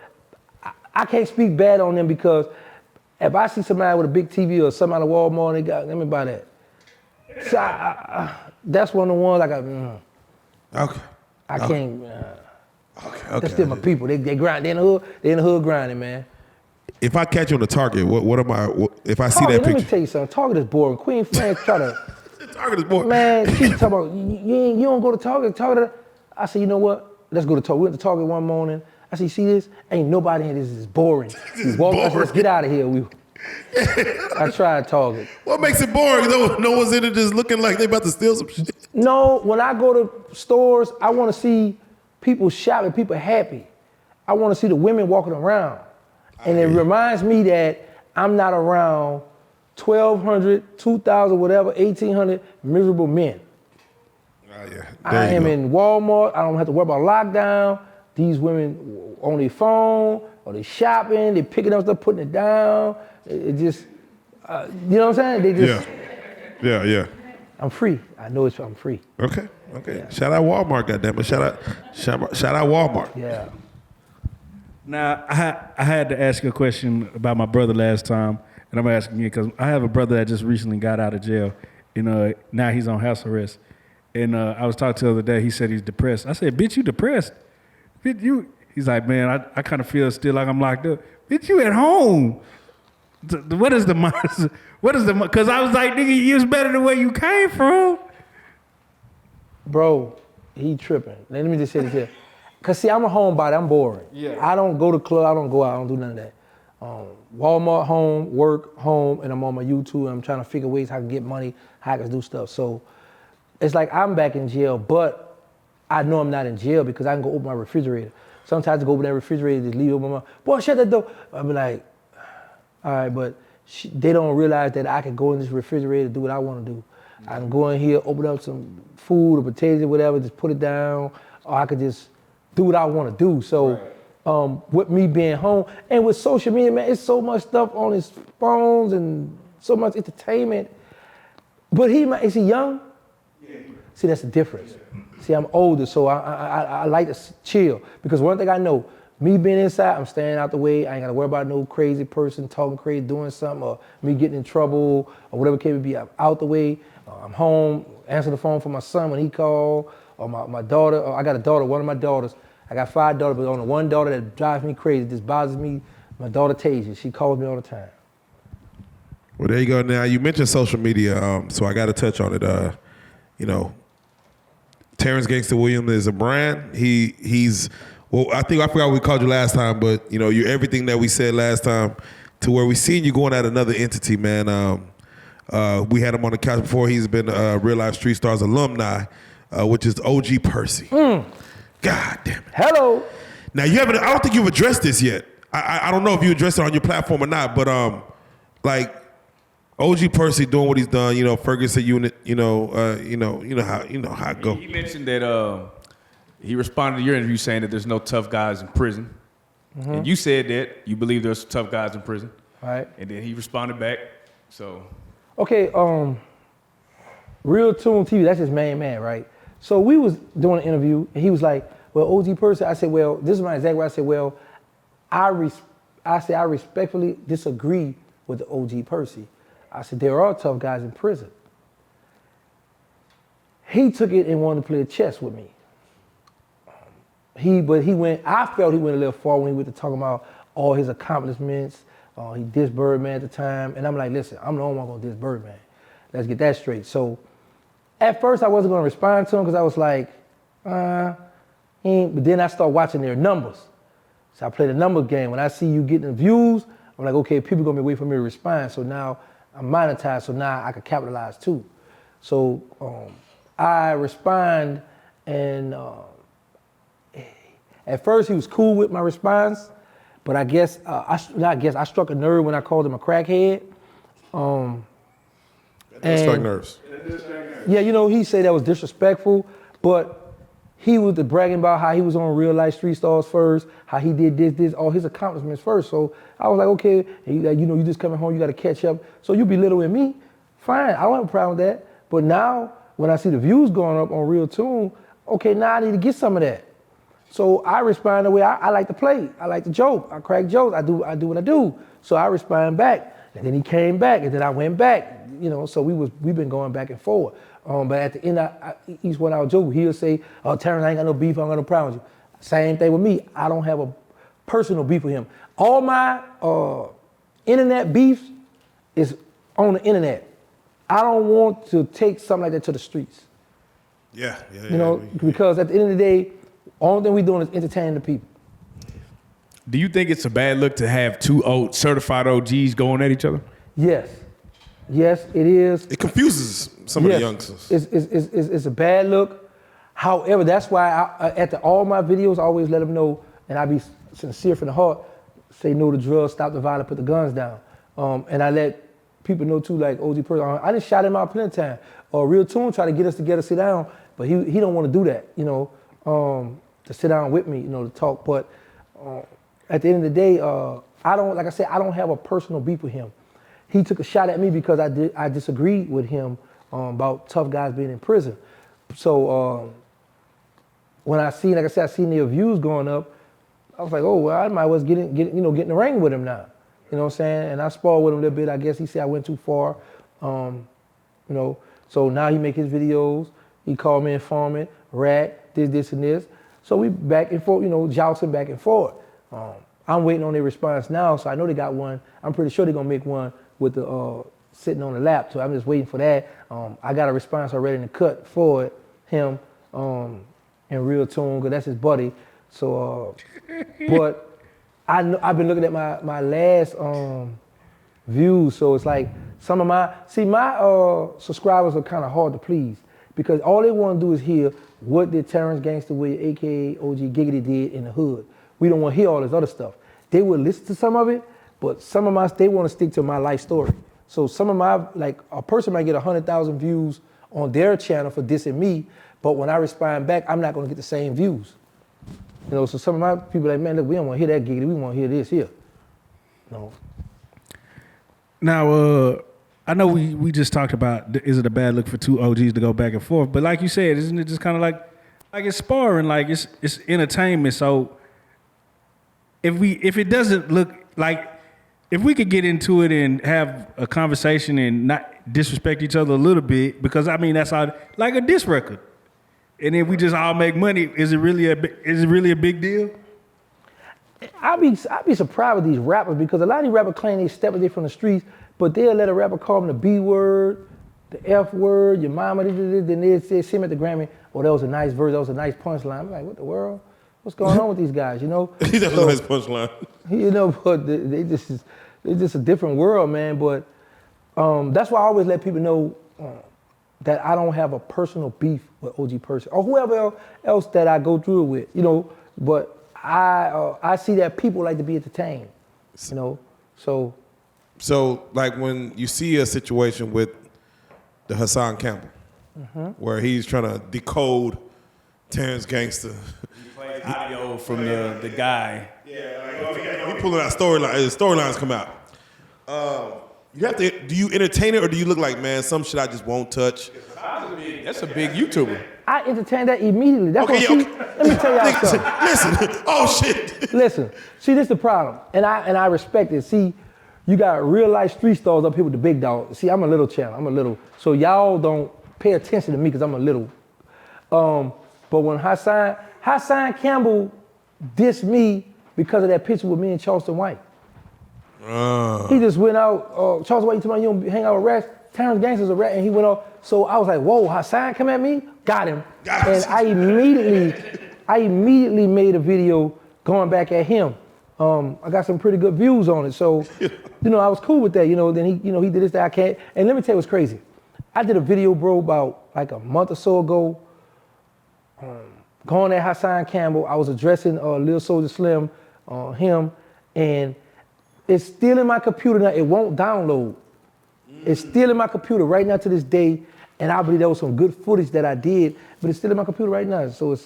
I can't speak bad on them, because if I see somebody with a big TV or somebody at Walmart, they got, let me buy that. So that's one of the ones I got, okay. I can't, Okay. that's still my people. They grind, they in the hood grinding, man. If I catch you on the Target, what am I, if I see that Let picture? me tell you something, Target is boring. Queen France try to, Target is boring. man, she talking about, you don't go to Target. I said, you know what? Let's go to Target. We went to Target one morning. I said, you see this? Ain't nobody here. This is boring. This is boring. I said, boring. let's get out of here. I tried Target. What makes it boring? No one's in it just looking like they about to steal some shit. No, when I go to stores, I want to see people shopping, people happy. I want to see the women walking around. And it reminds me that I'm not around 1,200, 2,000, whatever, 1,800 miserable men. Yeah. I am in Walmart. I don't have to worry about lockdown. These women on their phone, or they shopping, they picking up stuff, putting it down. It just, you know what I'm saying? They just. Yeah. I'm free. I know I'm free. Okay. Yeah. Shout out Walmart, goddammit. Shout out Walmart. Yeah. Now, I had to ask you a question about my brother last time, and I'm asking you because I have a brother that just recently got out of jail, and now he's on house arrest. And I was talking to the other day, he said he's depressed. I said, bitch, you depressed? Bitch, you? He's like, man, I kind of feel still like I'm locked up. Bitch, you at home. What is the mindset? Because I was like, nigga, you was better than where you came from. Bro, he tripping. Let me just say this here. Cause see, I'm a homebody, I'm boring. Yeah. I don't go to club, I don't go out, I don't do none of that. Walmart, home, work, home, and I'm on my YouTube, and I'm trying to figure ways how I can get money, how I can do stuff. So it's like I'm back in jail, but I know I'm not in jail because I can go open my refrigerator. Sometimes I go open that refrigerator, just leave it open, boy, shut that door. I be like, all right, but they don't realize that I can go in this refrigerator, do what I want to do. I can go in here, open up some food or potatoes or whatever, just put it down, or I could just do what I want to do. So with me being home, and with social media, man, it's so much stuff on his phones and so much entertainment. But is he young? Yeah. See, that's the difference. See, I'm older, so I like to chill. Because one thing I know, me being inside, I'm staying out the way. I ain't got to worry about no crazy person talking crazy, doing something, or me getting in trouble, or whatever case may be. I'm out the way. I'm home, answer the phone for my son when he called, or my daughter. Or I got a daughter, one of my daughters. I got 5 daughters, but only one daughter that drives me crazy, just bothers me. My daughter Tasia, she calls me all the time. Well, there you go. Now you mentioned social media, so I got to touch on it. Terrance Gangsta Williams is a brand. He's well. I forgot what we called you last time, but you're everything that we said last time. To where we seen you going at another entity, man. We had him on the couch before. He's been Reallyfe Street Starz alumni, which is OG Percy. God damn it. Hello. Now you haven't. I don't think you've addressed this yet. I don't know if you addressed it on your platform or not, but like OG Percy doing what he's done. Ferguson unit. You know how it go. He mentioned that he responded to your interview saying that there's no tough guys in prison, and you said that you believe there's tough guys in prison. All right. And then he responded back. So. Okay. Real Tune TV. That's his main man, right? So we was doing an interview, and he was like, well, OG Percy, I said, well, this is my exact word. I said, well, I respectfully disagree with the OG Percy. I said, there are tough guys in prison. he took it and wanted to play chess with me. I felt he went a little far when he went to talking about all his accomplishments. He dissed Birdman at the time. And I'm like, listen, I'm the only one gonna diss Birdman. Let's get that straight. So at first I wasn't gonna respond to him because I was like, but then I started watching their numbers. So I played the numbers game. When I see you getting the views, I'm like, okay, people gonna be waiting for me to respond. So now I'm monetized, so now I can capitalize too. So I respond, and at first he was cool with my response, but I guess I struck a nerve when I called him a crackhead. That struck nerves. Yeah, you know, he said that was disrespectful, but he was bragging about how he was on Reallyfe Street Starz first, how he did this, all his accomplishments first. So I was like, okay, you know, you just coming home, you got to catch up. So you belittling me, fine, I don't have a problem with that. But now, when I see the views going up on Real Tune, okay, now I need to get some of that. So I respond the way I like to play. I like to joke. I crack jokes. I do what I do. So I respond back. And then he came back, and then I went back. You know, so we've been going back and forth. But at the end, each one I would joke, he'll say, "Oh, Terrance, I ain't got no beef. I ain't got no problem with you." Same thing with me. I don't have a personal beef with him. All my internet beef is on the internet. I don't want to take something like that to the streets. Yeah. You know, because at the end of the day, only thing we doing is entertaining the people. Do you think it's a bad look to have two certified OGs going at each other? Yes, it is. It confuses some of the youngsters. It's a bad look. However, that's why all my videos, I always let them know, and I be sincere from the heart, say no to drugs, stop the violence, put the guns down. And I let people know too, like OG Percy. I done shot him out plenty of time. Real Tune tried to get us together, sit down, but he don't want to do that, you know, to sit down with me, you know, to talk. But at the end of the day, I don't have a personal beef with him. He took a shot at me because I disagreed with him about tough guys being in prison. So when I seen their views going up, I was like, oh well, I might as well get in the ring with him now. You know what I'm saying? And I sparred with him a little bit. I guess he said I went too far. You know, so now he make his videos. He called me informant, rat, this and this. So we back and forth, you know, jousting back and forth. I'm waiting on their response now, so I know they got one. I'm pretty sure they're gonna make one with the sitting on the lap. So I'm just waiting for that. I got a response already in the cut for him in Real Tune, because that's his buddy. So, but I've been looking at my last views, so it's like some of my subscribers are kind of hard to please, because all they want to do is hear what did Terrance Gangsta with, aka OG Giggity, did in the hood. We don't want to hear all this other stuff. They will listen to some of it, but they want to stick to my life story. So some of like a person might get 100,000 views on their channel for dissing me, but when I respond back, I'm not going to get the same views. You know, so some of my people like, man, look, we don't want to hear that giggity, we want to hear this here. No. Now, I know we just talked about, is it a bad look for two OGs to go back and forth? But like you said, isn't it just kind of like it's sparring, like it's entertainment. So if it doesn't look like, if we could get into it and have a conversation and not disrespect each other a little bit, because I mean that's all, like a diss record, and then we just all make money. Is it really a big deal? I'd be surprised with these rappers, because a lot of these rappers claim they step away from the streets, but they'll let a rapper call them the B word, the F word, your mama, then they'll say, see him at the Grammy, oh, that was a nice verse, that was a nice punchline. I'm like, what the world? What's going on with these guys, you know? That was a nice punchline. You know, but it's just a different world, man. But that's why I always let people know that I don't have a personal beef with OG Percy or whoever else that I go through it with, you know. But I see that people like to be entertained, you know. So like when you see a situation with the Hassan Campbell, where he's trying to decode Terrance Gangsta. He plays audio from the guy. Yeah, like, he pulling out storylines come out. You have to. Do you entertain it, or do you look like, man, some shit I just won't touch? That's a big YouTuber. I entertain that immediately. That's Okay, let me tell y'all something. Listen. Oh shit. Listen. See, this is the problem, and I respect it. See, you got Reallyfe Street Starz up here with the big dog. See, I'm a little channel. So y'all don't pay attention to me because I'm a little But when Hassan Campbell dissed me because of that picture with me and Charleston White. He just went out, Charleston White, you talking about you don't hang out with rats? Terrance Gangsta's a rat, and he went off. So I was like, whoa, Hassan come at me? Got him. And I immediately made a video going back at him. I got some pretty good views on it. So, I was cool with that. Then he did this, that I can't. And let me tell you what's crazy. I did a video, bro, about like a month or so ago, going at Hassan Campbell. I was addressing Lil Soulja Slim, him, and it's still in my computer now. It won't download. It's still in my computer right now to this day, and I believe there was some good footage that I did, but it's still in my computer right now. So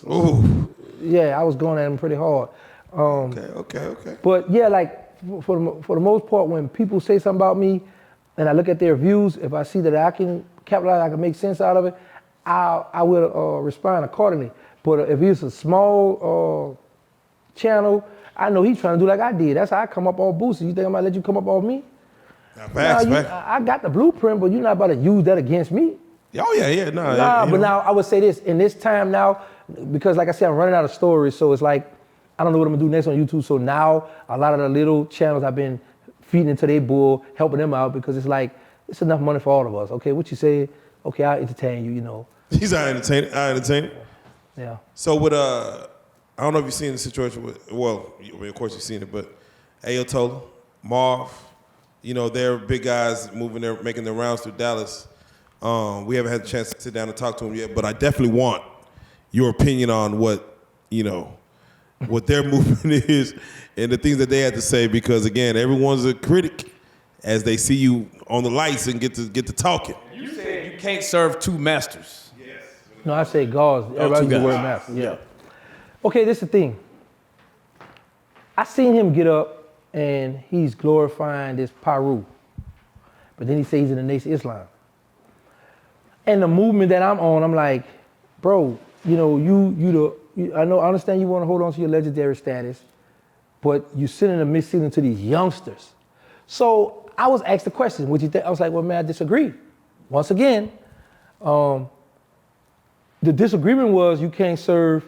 yeah, I was going at him pretty hard. Okay. But yeah, like for the most part, when people say something about me, and I look at their views, if I see that I can capitalize, I can make sense out of it, I will respond accordingly. But if it's a small channel, I know he's trying to do like I did. That's how I come up all boosted. You think I'm gonna let you come up off me? I got the blueprint, but you're not about to use that against me. Oh yeah. But now I would say this, in this time now, because like I said, I'm running out of stories, so it's like, I don't know what I'm gonna do next on YouTube. So now a lot of the little channels I've been feeding into their bull, helping them out, because it's like, it's enough money for all of us. Okay, what you say? Okay, I'll entertain you, He's not entertaining. Yeah. So with I don't know if you've seen the situation with, of course you've seen it, but Ayatollah, Marv, they're big guys making their rounds through Dallas. We haven't had a chance to sit down and talk to them yet, but I definitely want your opinion on what their movement is and the things that they had to say, because again, everyone's a critic as they see you on the lights and get to talking. You said you can't serve two masters. Yes. No, I say gods. Everybody uses the word master. Yeah. Okay, this is the thing. I seen him get up and he's glorifying this Paru. But then he says he's in the Nation of Islam. And the movement that I'm on, I'm like, bro, I understand you want to hold on to your legendary status, but you're sending a mixed signal to these youngsters. So I was asked the question, what you think? I was like, well, man, I disagree. Once again, the disagreement was you can't serve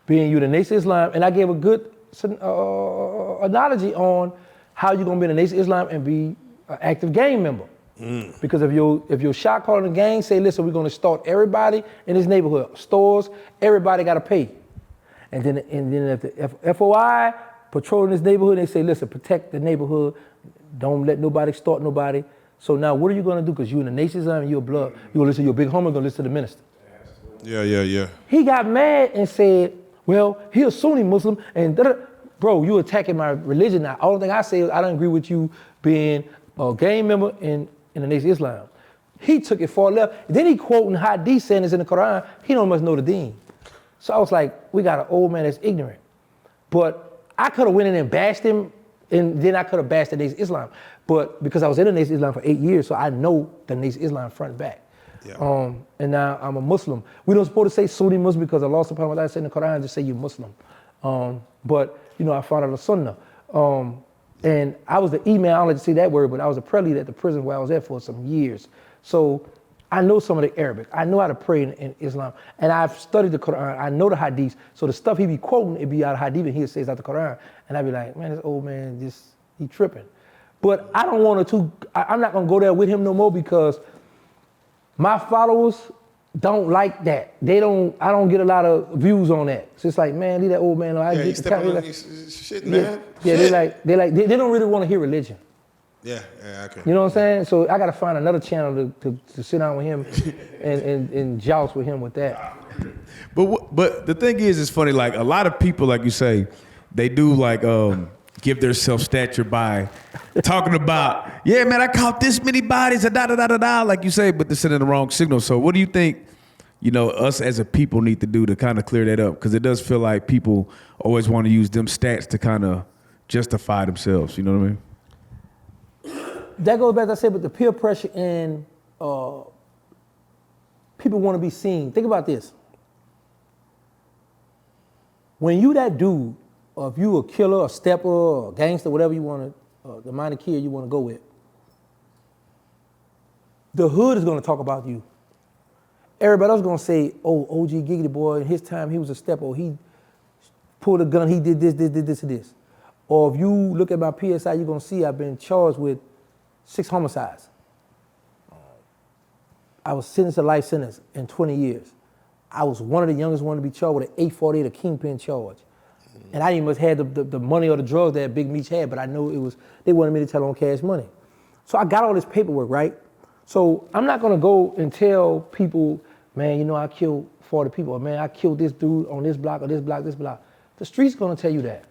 being you the Nation of Islam, and I gave a good analogy on how you're gonna be in the Nation of Islam and be an active gang member. Because if your shot caller in the gang say, listen, we're gonna start everybody in this neighborhood, stores, everybody gotta pay. And then if the FOI patrolling this neighborhood, they say, listen, protect the neighborhood, don't let nobody start nobody. So now what are you gonna do? Because you're in the Nation of Islam and you're blood, you're gonna listen to your big homie, gonna listen to the minister. Yeah. He got mad and said, well, he a Sunni Muslim, and bro, you attacking my religion now. All the thing I say is I don't agree with you being a gang member in the Nation of Islam. He took it far left. Then he quoting hadith saying it's in the Quran. He don't must know the deen. So I was like, we got an old man that's ignorant. But I could have went in and bashed him, and then I could have bashed the Nation of Islam. But because I was in the Nation of Islam for 8 years, so I know the Nation of Islam front and back. Yeah. And now I'm a Muslim. We don't supposed to say Sunni Muslim because Allah subhanahu wa ta'ala said in the Quran, just say you're Muslim. But I found out the Sunnah. And I was the email, I don't like to say that word, but I was a prayer leader at the prison where I was at for some years. So I know some of the Arabic. I know how to pray in Islam. And I've studied the Quran. I know the hadiths. So the stuff he be quoting, it be out of hadith and he says out the Quran. And I'd be like, man, this old man, he tripping. But I don't want to, I'm not going to go there with him no more because my followers don't like that. I don't get a lot of views on that. So it's like, man, leave that old man alone. He's stepping on shit, man. Yeah, they don't really want to hear religion. Yeah, okay. You know what I'm saying? So I got to find another channel to sit down with him and joust with him with that. But the thing is, it's funny. Like a lot of people, like you say, they do like give their self-stature by talking about, yeah, man, I caught this many bodies, like you say, but they're sending the wrong signal. So what do you think, us as a people need to do to kind of clear that up? Because it does feel like people always want to use them stats to kind of justify themselves. You know what I mean? That goes back to I said, but the peer pressure and people want to be seen. Think about this. When you that dude, or if you a killer, a stepper, or a gangster, whatever you want to, the minor kid you want to go with, the hood is going to talk about you. everybody else gonna say, oh, OG Giggity boy, in his time he was a stepper, he pulled a gun, he did this, and this. Or if you look at my PSI, you're gonna see I've been charged with 6 homicides. I was sentenced to life sentence in 20 years. I was one of the youngest ones to be charged with an 848, a kingpin charge. And I didn't even have the money or the drugs that Big Meech had, but I know it was, they wanted me to tell on Cash Money. So I got all this paperwork, right? So I'm not gonna go and tell people, man, you know, I killed 40 people, or man, I killed this dude on this block, or this block, this block. The street's gonna tell you that.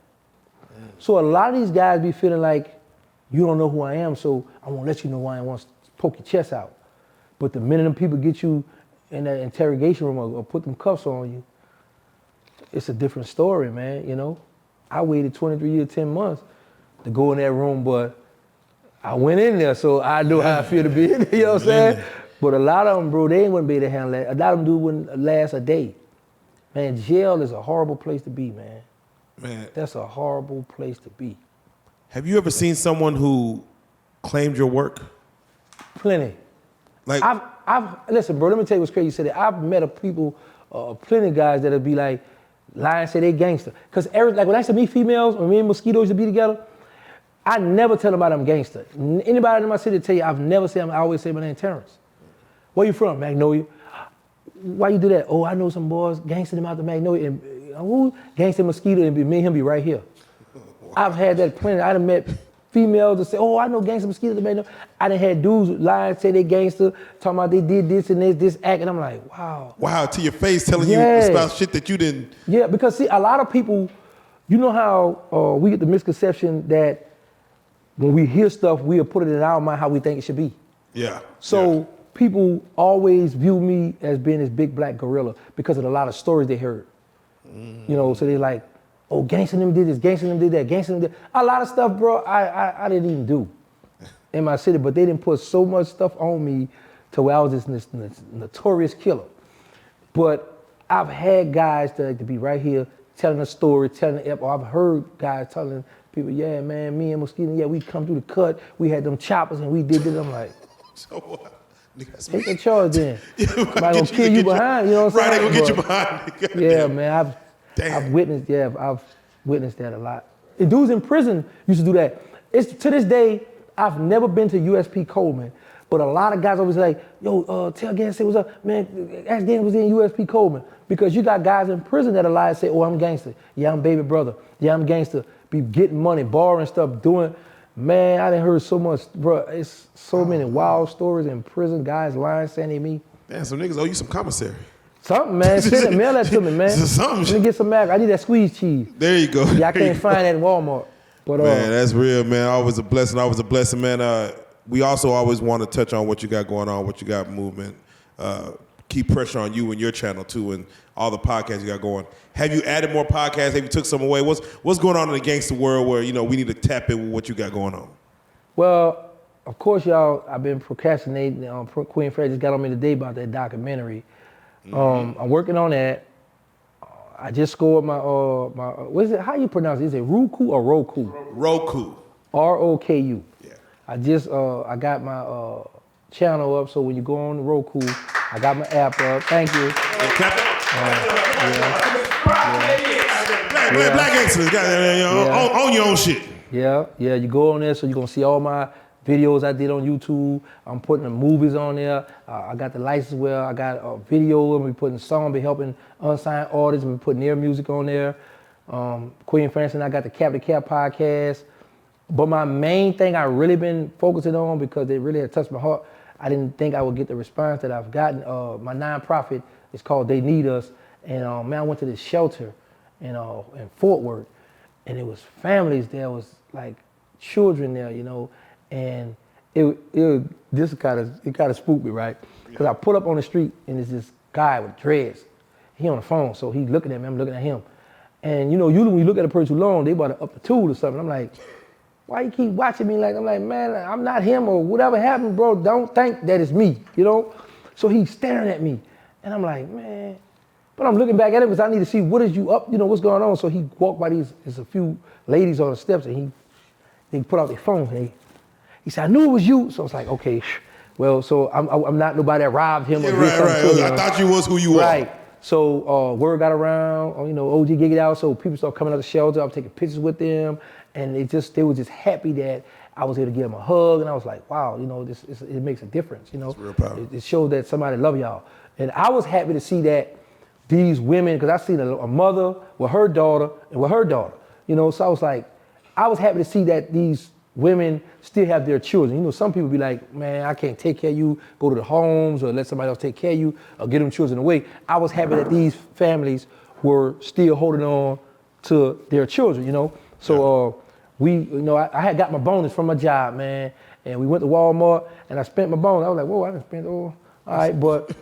So a lot of these guys be feeling like, you don't know who I am, so I won't let you know who I am, I want to poke your chest out. But the minute them people get you in that interrogation room or put them cuffs on you, it's a different story, man, you know? I waited 23 years, 10 months to go in that room, but I went in there, so I know how I feel to be in there, you know what I'm saying? But a lot of them, bro, they ain't gonna be able to handle that. A lot of them wouldn't last a day. Man, jail is a horrible place to be, man. Man. That's a horrible place to be. Have you ever seen someone who claimed your work? Plenty. Like, Listen, bro, let me tell you what's crazy. You said that I've met plenty of guys that'll be like, lie and say they gangster. Because like when I used to meet females, or me and Mosquito used to be together, I never tell them about I'm gangster. Anybody in my city tell you, I've never said, I always say my name Terrance. Where you from? Magnolia. Why you do that? Oh, I know some boys, gangster them out the Magnolia. And who? Gangster Mosquito, and me and him be right here. I've had that plenty. I done met females that say, oh, I know Gangsta Mosquito, the Magnolia. I done had dudes lying, say they gangster, talking about they did this and this act, and I'm like, wow. Wow, to your face telling you about shit that you didn't. Yeah, because see, a lot of people, you know how we get the misconception that when we hear stuff, we'll put it in our mind how we think it should be. Yeah. So people always view me as being this big black gorilla because of a lot of stories they heard. You know, so they like, oh, Gangsta them did this, Gangsta them did that, Gangsta them did. A lot of stuff, bro, I didn't even do in my city, but they didn't put so much stuff on me to where I was this notorious killer. But I've had guys to be right here telling a story, or I've heard guys telling people, yeah, man, me and Mosquito, yeah, we come through the cut, we had them choppers and we did this. I'm like, so what? Take that charge then. Somebody gonna kill you behind, you know what I'm saying? Right, they gonna get you behind. Yeah, man, I've witnessed that a lot. And dudes in prison used to do that. It's to this day, I've never been to USP Coleman, but a lot of guys always like, yo, tell Gan, say what's up, man, ask Dan was in USP Coleman. Because you got guys in prison that lie and say, oh, I'm gangster. Yeah, I'm baby brother. Yeah, I'm gangster. Be getting money, borrowing stuff, doing. Man, I done heard so much, bro. It's so many wild stories in prison, guys lying, saying they me. Man, some niggas owe you some commissary. Something, man. Send it, mail that to me, man. Something. Let me get some mac. I need that squeeze cheese. There you go. Yeah, I can't find that in Walmart. But man, that's real, man. Always a blessing, man. We also always want to touch on what you got going on, what you got movement. Keep pressure on you and your channel too, and all the podcasts you got going. Have you added more podcasts? Have you took some away? What's going on in the gangster world where we need to tap in with what you got going on? Well, of course, y'all. I've been procrastinating. Queen Fredo just got on me today about that documentary. I'm working on that. I just scored my what is it? How you pronounce it? Is it Roku or Roku? Roku. ROKU. Yeah. I just I got my channel up, so when you go on Roku, I got my app up. Thank you. Black gangsters, own your own shit. Yeah, you go on there, so you're gonna see all my videos I did on YouTube. I'm putting the movies on there. I got the license where I got a video, and we're putting songs, be helping unsigned artists, and we're putting their music on there. Queen Francis and I got the Cap to Cap podcast. But my main thing I really been focusing on, because they really had touched my heart, I didn't think I would get the response that I've gotten. My nonprofit is called They Need Us. And man, I went to this shelter in Fort Worth, and it was families there, was like children there, and it kind of spooked me, right? Because I pull up on the street and there's this guy with dreads. He on the phone, so he's looking at me, I'm looking at him. And usually when you look at a person too long, they about to up the tool or something. I'm like, why you keep watching me? I'm like, man, I'm not him, or whatever happened, bro. Don't think that it's me, So he's staring at me, and I'm like, man. But I'm looking back at him because I need to see what is you up, what's going on. So he walked by there's a few ladies on the steps, and they put out their phone. And he said, I knew it was you. So I was like, okay. Well, so I'm not nobody that robbed him or did something right. to him. I thought you was who you Right. are. So word got around, OG gigged out, so people started coming out of the shelter. I was taking pictures with them, and they were just happy that I was able to give them a hug, and I was like, wow, it makes a difference, It's real powerful. It shows that somebody love y'all. And I was happy to see that these women, because I seen a mother with her daughter and with her daughter, so I was like, I was happy to see that these women still have their children. Some people be like, man, I can't take care of you, go to the homes or let somebody else take care of you or get them children away. I was happy that these families were still holding on to their children, So I had got my bonus from my job, man, and we went to Walmart and I spent my bonus. I was like, whoa, I done spent all right, but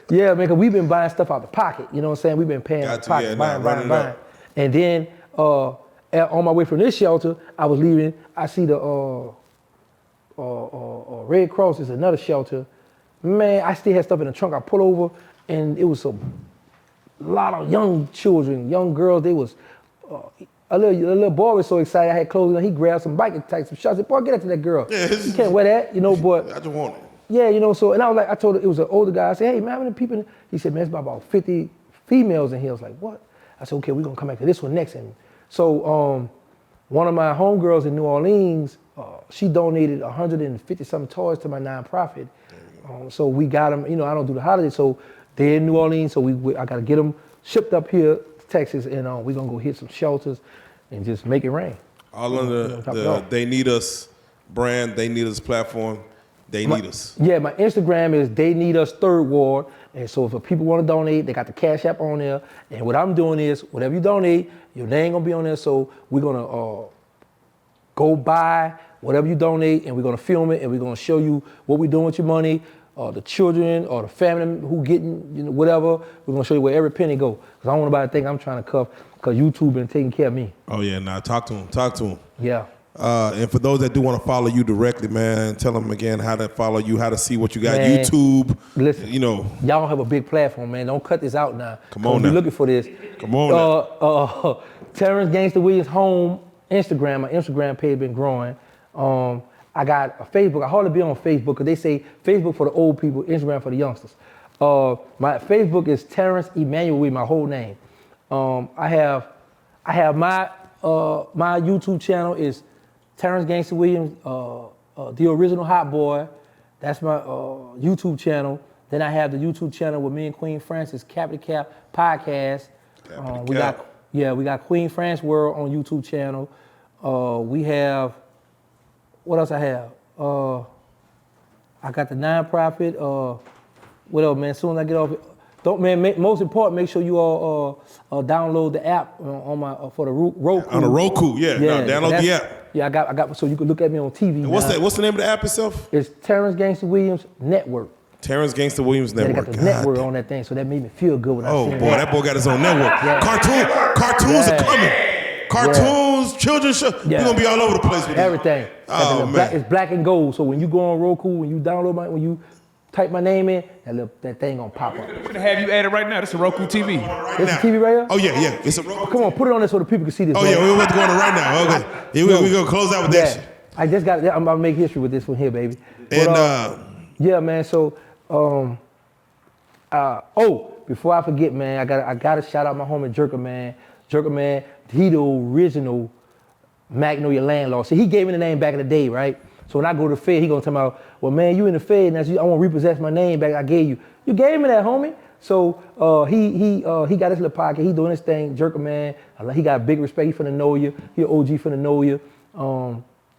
yeah, man, because we've been buying stuff out the pocket, you know what I'm saying? We've been paying out the pocket, buying. And then on my way from this shelter, I was leaving, I see the Red Cross is another shelter. Man, I still had stuff in the trunk. I pull over and it was a lot of young children, young girls. They was, a little boy was so excited, I had clothes on, he grabbed some bike and typed some shots. I said, boy, get after that girl. Yeah, you can't wear that, but. I just want it. Yeah, so, and I was like, I told her, it was an older guy. I said, hey, man, how many people? He said, man, it's about 50 females in here. I was like, what? I said, okay, we're going to come back to this one next. And so one of my homegirls in New Orleans, she donated 150-something toys to my nonprofit. So we got them, I don't do the holidays, so they're in New Orleans, so I got to get them shipped up here to Texas, and we're going to go hit some shelters and just make it rain. All under the They Need Us brand, They Need Us platform. They need us. Yeah, my Instagram is They Need Us Third Ward. And so if people want to donate, they got the Cash App on there. And what I'm doing is, whatever you donate, your name gonna be on there. So we're gonna go buy whatever you donate, and we're gonna film it, and we're gonna show you what we're doing with your money, the children or the family who getting whatever. We're gonna show you where every penny go. Because I don't want nobody to think I'm trying to cuff, because YouTube been taking care of me. Oh yeah, nah, talk to him. Yeah. And for those that do want to follow you directly, man, tell them again how to follow you, how to see what you got. Man, YouTube, listen, y'all have a big platform, man. Don't cut this out now. Come on now. Be looking for this. Come on now. Terrance Gangsta Williams home Instagram. My Instagram page been growing. I got a Facebook. I hardly be on Facebook because they say Facebook for the old people, Instagram for the youngsters. My Facebook is Terrance Emmanuel Williams, my whole name. I have my YouTube channel is Terrance Gangsta Williams, the original Hot Boy. That's my YouTube channel. Then I have the YouTube channel with me and Queen Francis, Capital Cap Podcast. We got Queen France World on YouTube channel. We have, what else I have? I got the nonprofit. What else, man? As soon as I get off, most important, make sure you all download the app for the Roku. On the Roku, yeah. Download the app. Yeah, I got so you can look at me on TV. And what's the name of the app itself? It's Terrance Gangsta Williams Network. Terrance Gangsta Williams Network. They got the network on that thing, so that made me feel good when I seen it. Oh boy, that boy got his own network. Yeah. Cartoons are coming. Cartoons, children's show. We're gonna be all over the place with everything. Oh man, it's black and gold. So when you go on Roku, when you download when you type my name in, that thing gonna pop up. We're gonna have you added right now. This is a Roku TV. This is TV right here? Oh yeah. It's a Roku. Come on, put it on there so the people can see this. Oh yeah, we're going to right now. Okay. We're gonna close out with that shit. I just got. I'm gonna make history with this one here, baby. And yeah, man. So before I forget, man, I gotta shout out my homie Jerker Man. Jerker Man, he the original Magnolia landlord. See, he gave me the name back in the day, right? So when I go to the Fed, he gonna tell me, well, man, you in the Fed, and I want to repossess my name back I gave you. You gave me that, homie. So he got his little pocket. He doing his thing, Jerker Man. He got big respect. He finna know you. He an OG finna know you.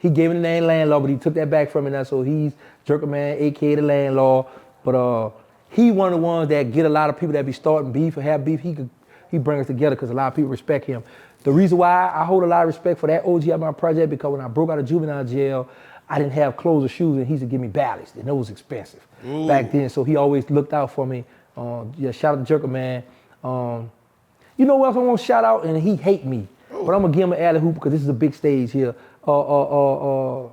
He gave me the name landlord, but he took that back from me now. So he's Jerker Man, aka the landlord. But he one of the ones that get a lot of people that be starting beef or have beef. He bring us together because a lot of people respect him. The reason why I hold a lot of respect for that OG at my project, because when I broke out of juvenile jail, I didn't have clothes or shoes, and he used to give me ballots, and those was expensive back then. So he always looked out for me. Shout out to Jerker Man. You know what else I want to shout out, and he hate me, but I'm gonna give him an alley hoop because this is a big stage here. What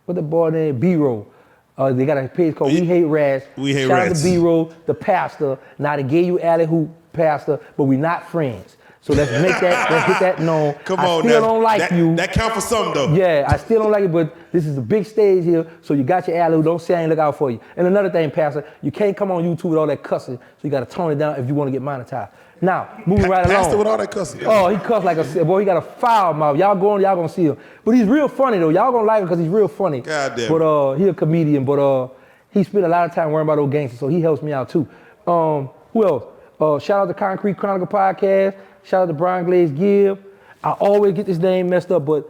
the boy named B-Roll. They got a page called We Hate Rats. We Hate Shout Rats. out to B-Roll, the pastor. Now they gave you alley hoop, pastor, but we not friends. So let's hit that known. Come I on, still now. don't like you. That count for something though. Yeah, I still don't like it, but this is a big stage here, so you got your alley. Don't say I ain't look out for you. And another thing, Pastor, you can't come on YouTube with all that cussing, so you got to tone it down if you want to get monetized. Now, moving right along. Pastor with all that cussing. Oh, he cussed like a boy. He got a foul mouth. Y'all gonna see him. But he's real funny though. Y'all gonna like him because he's real funny. God damn. But he a comedian. But he spent a lot of time worrying about those gangsters, so he helps me out too. Who else? Shout out to Concrete Chronicle Podcast. Shout out to Brian Glaze Gibb. I always get this name messed up, but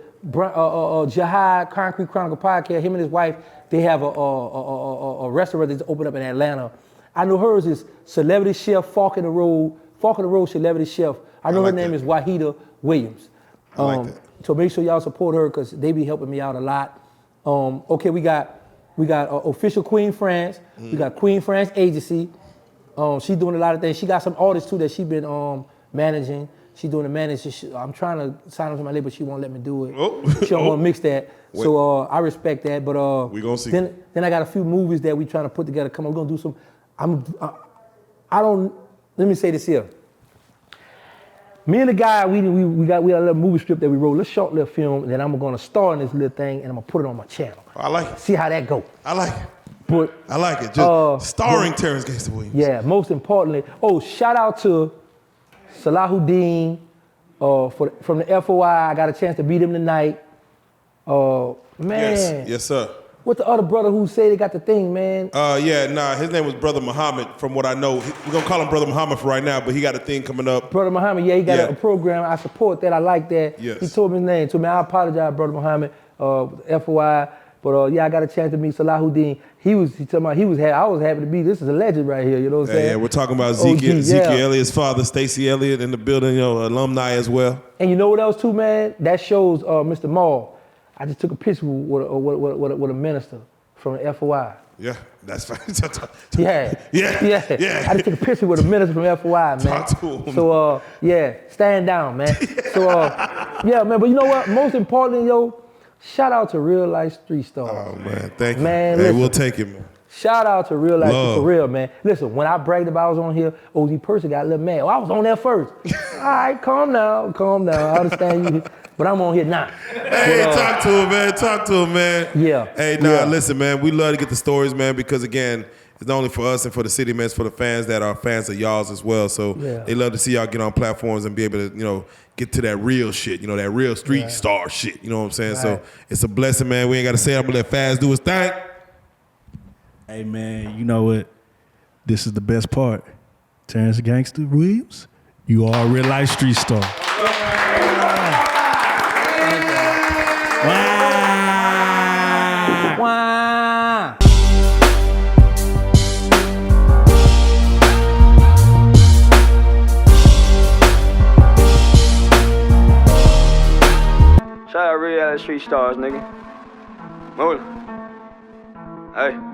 Jihad Concrete Chronicle Podcast. Him and his wife, they have a restaurant that's opened up in Atlanta. I know hers is Celebrity Chef Fork in the Road Celebrity Chef. I know her name is Wahida Williams. I like that. So make sure y'all support her because they be helping me out a lot. Okay, we got official Queen France. We got Queen France Agency. She's doing a lot of things. She got some artists too that she been managing. She's doing the management. I'm trying to sign her to my label, but she won't let me do it. Oh. She don't want to mix that. Wait. So I respect that. But we gonna see. Then I got a few movies that we trying to put together. Come on, we're gonna do some. Let me say this here. Me and the guy, we got a little movie script that we wrote, a little short little film, and then I'm gonna star in this little thing, and I'm gonna put it on my channel. I like it. See how that go. I like it. But I like it. Just starring Terrance Gangsta Williams. Yeah, most importantly, shout out to Salahuddin from the FOI. I got a chance to meet him tonight. Man. Yes, sir. What the other brother who say they got the thing, man? His name was Brother Muhammad, from what I know. We're gonna call him Brother Muhammad for right now, but he got a thing coming up. Brother Muhammad, yeah, he got a program. I support that. I like that. Yes. He told me his name. I apologize, Brother Muhammad, FOI. But I got a chance to meet Salahuddin. I was happy to be. This is a legend right here. You know what I'm saying? Yeah, we're talking about Zeke Elliott's father, Stacey Elliott, in the building. Alumni as well. And you know what else too, man? That shows Mr. Maul. I just took a picture with a minister from the FOI. Yeah, that's fine. Yeah. I just took a picture with a minister from FOI, man. Talk to him. So stand down, man. So man. But you know what? Most importantly, shout out to Reallyfe Street Stars. Oh man, thank you. Man, hey, listen, we'll take it, man. Shout out to Reallyfe for real, man. Listen, when I bragged about I was on here, OG Percy got a little mad. I was on there first. All right, calm down. I understand you. But I'm on here now. Hey, talk to him, man. Yeah. Hey, listen, man. We love to get the stories, man, because again, it's not only for us and for the city, man. It's for the fans that are fans of y'all's as well. So they love to see y'all get on platforms and be able to, get to that real shit. That real street star shit. You know what I'm saying? Right. So it's a blessing, man. We ain't got to say it. I'm gonna let Faz do his thing. Hey, man. You know what? This is the best part. Terrance Gangsta Williams, you are a Reallyfe Street Star. Wow. Shout out Reallyfe Street Stars, nigga. Hold on. Hey.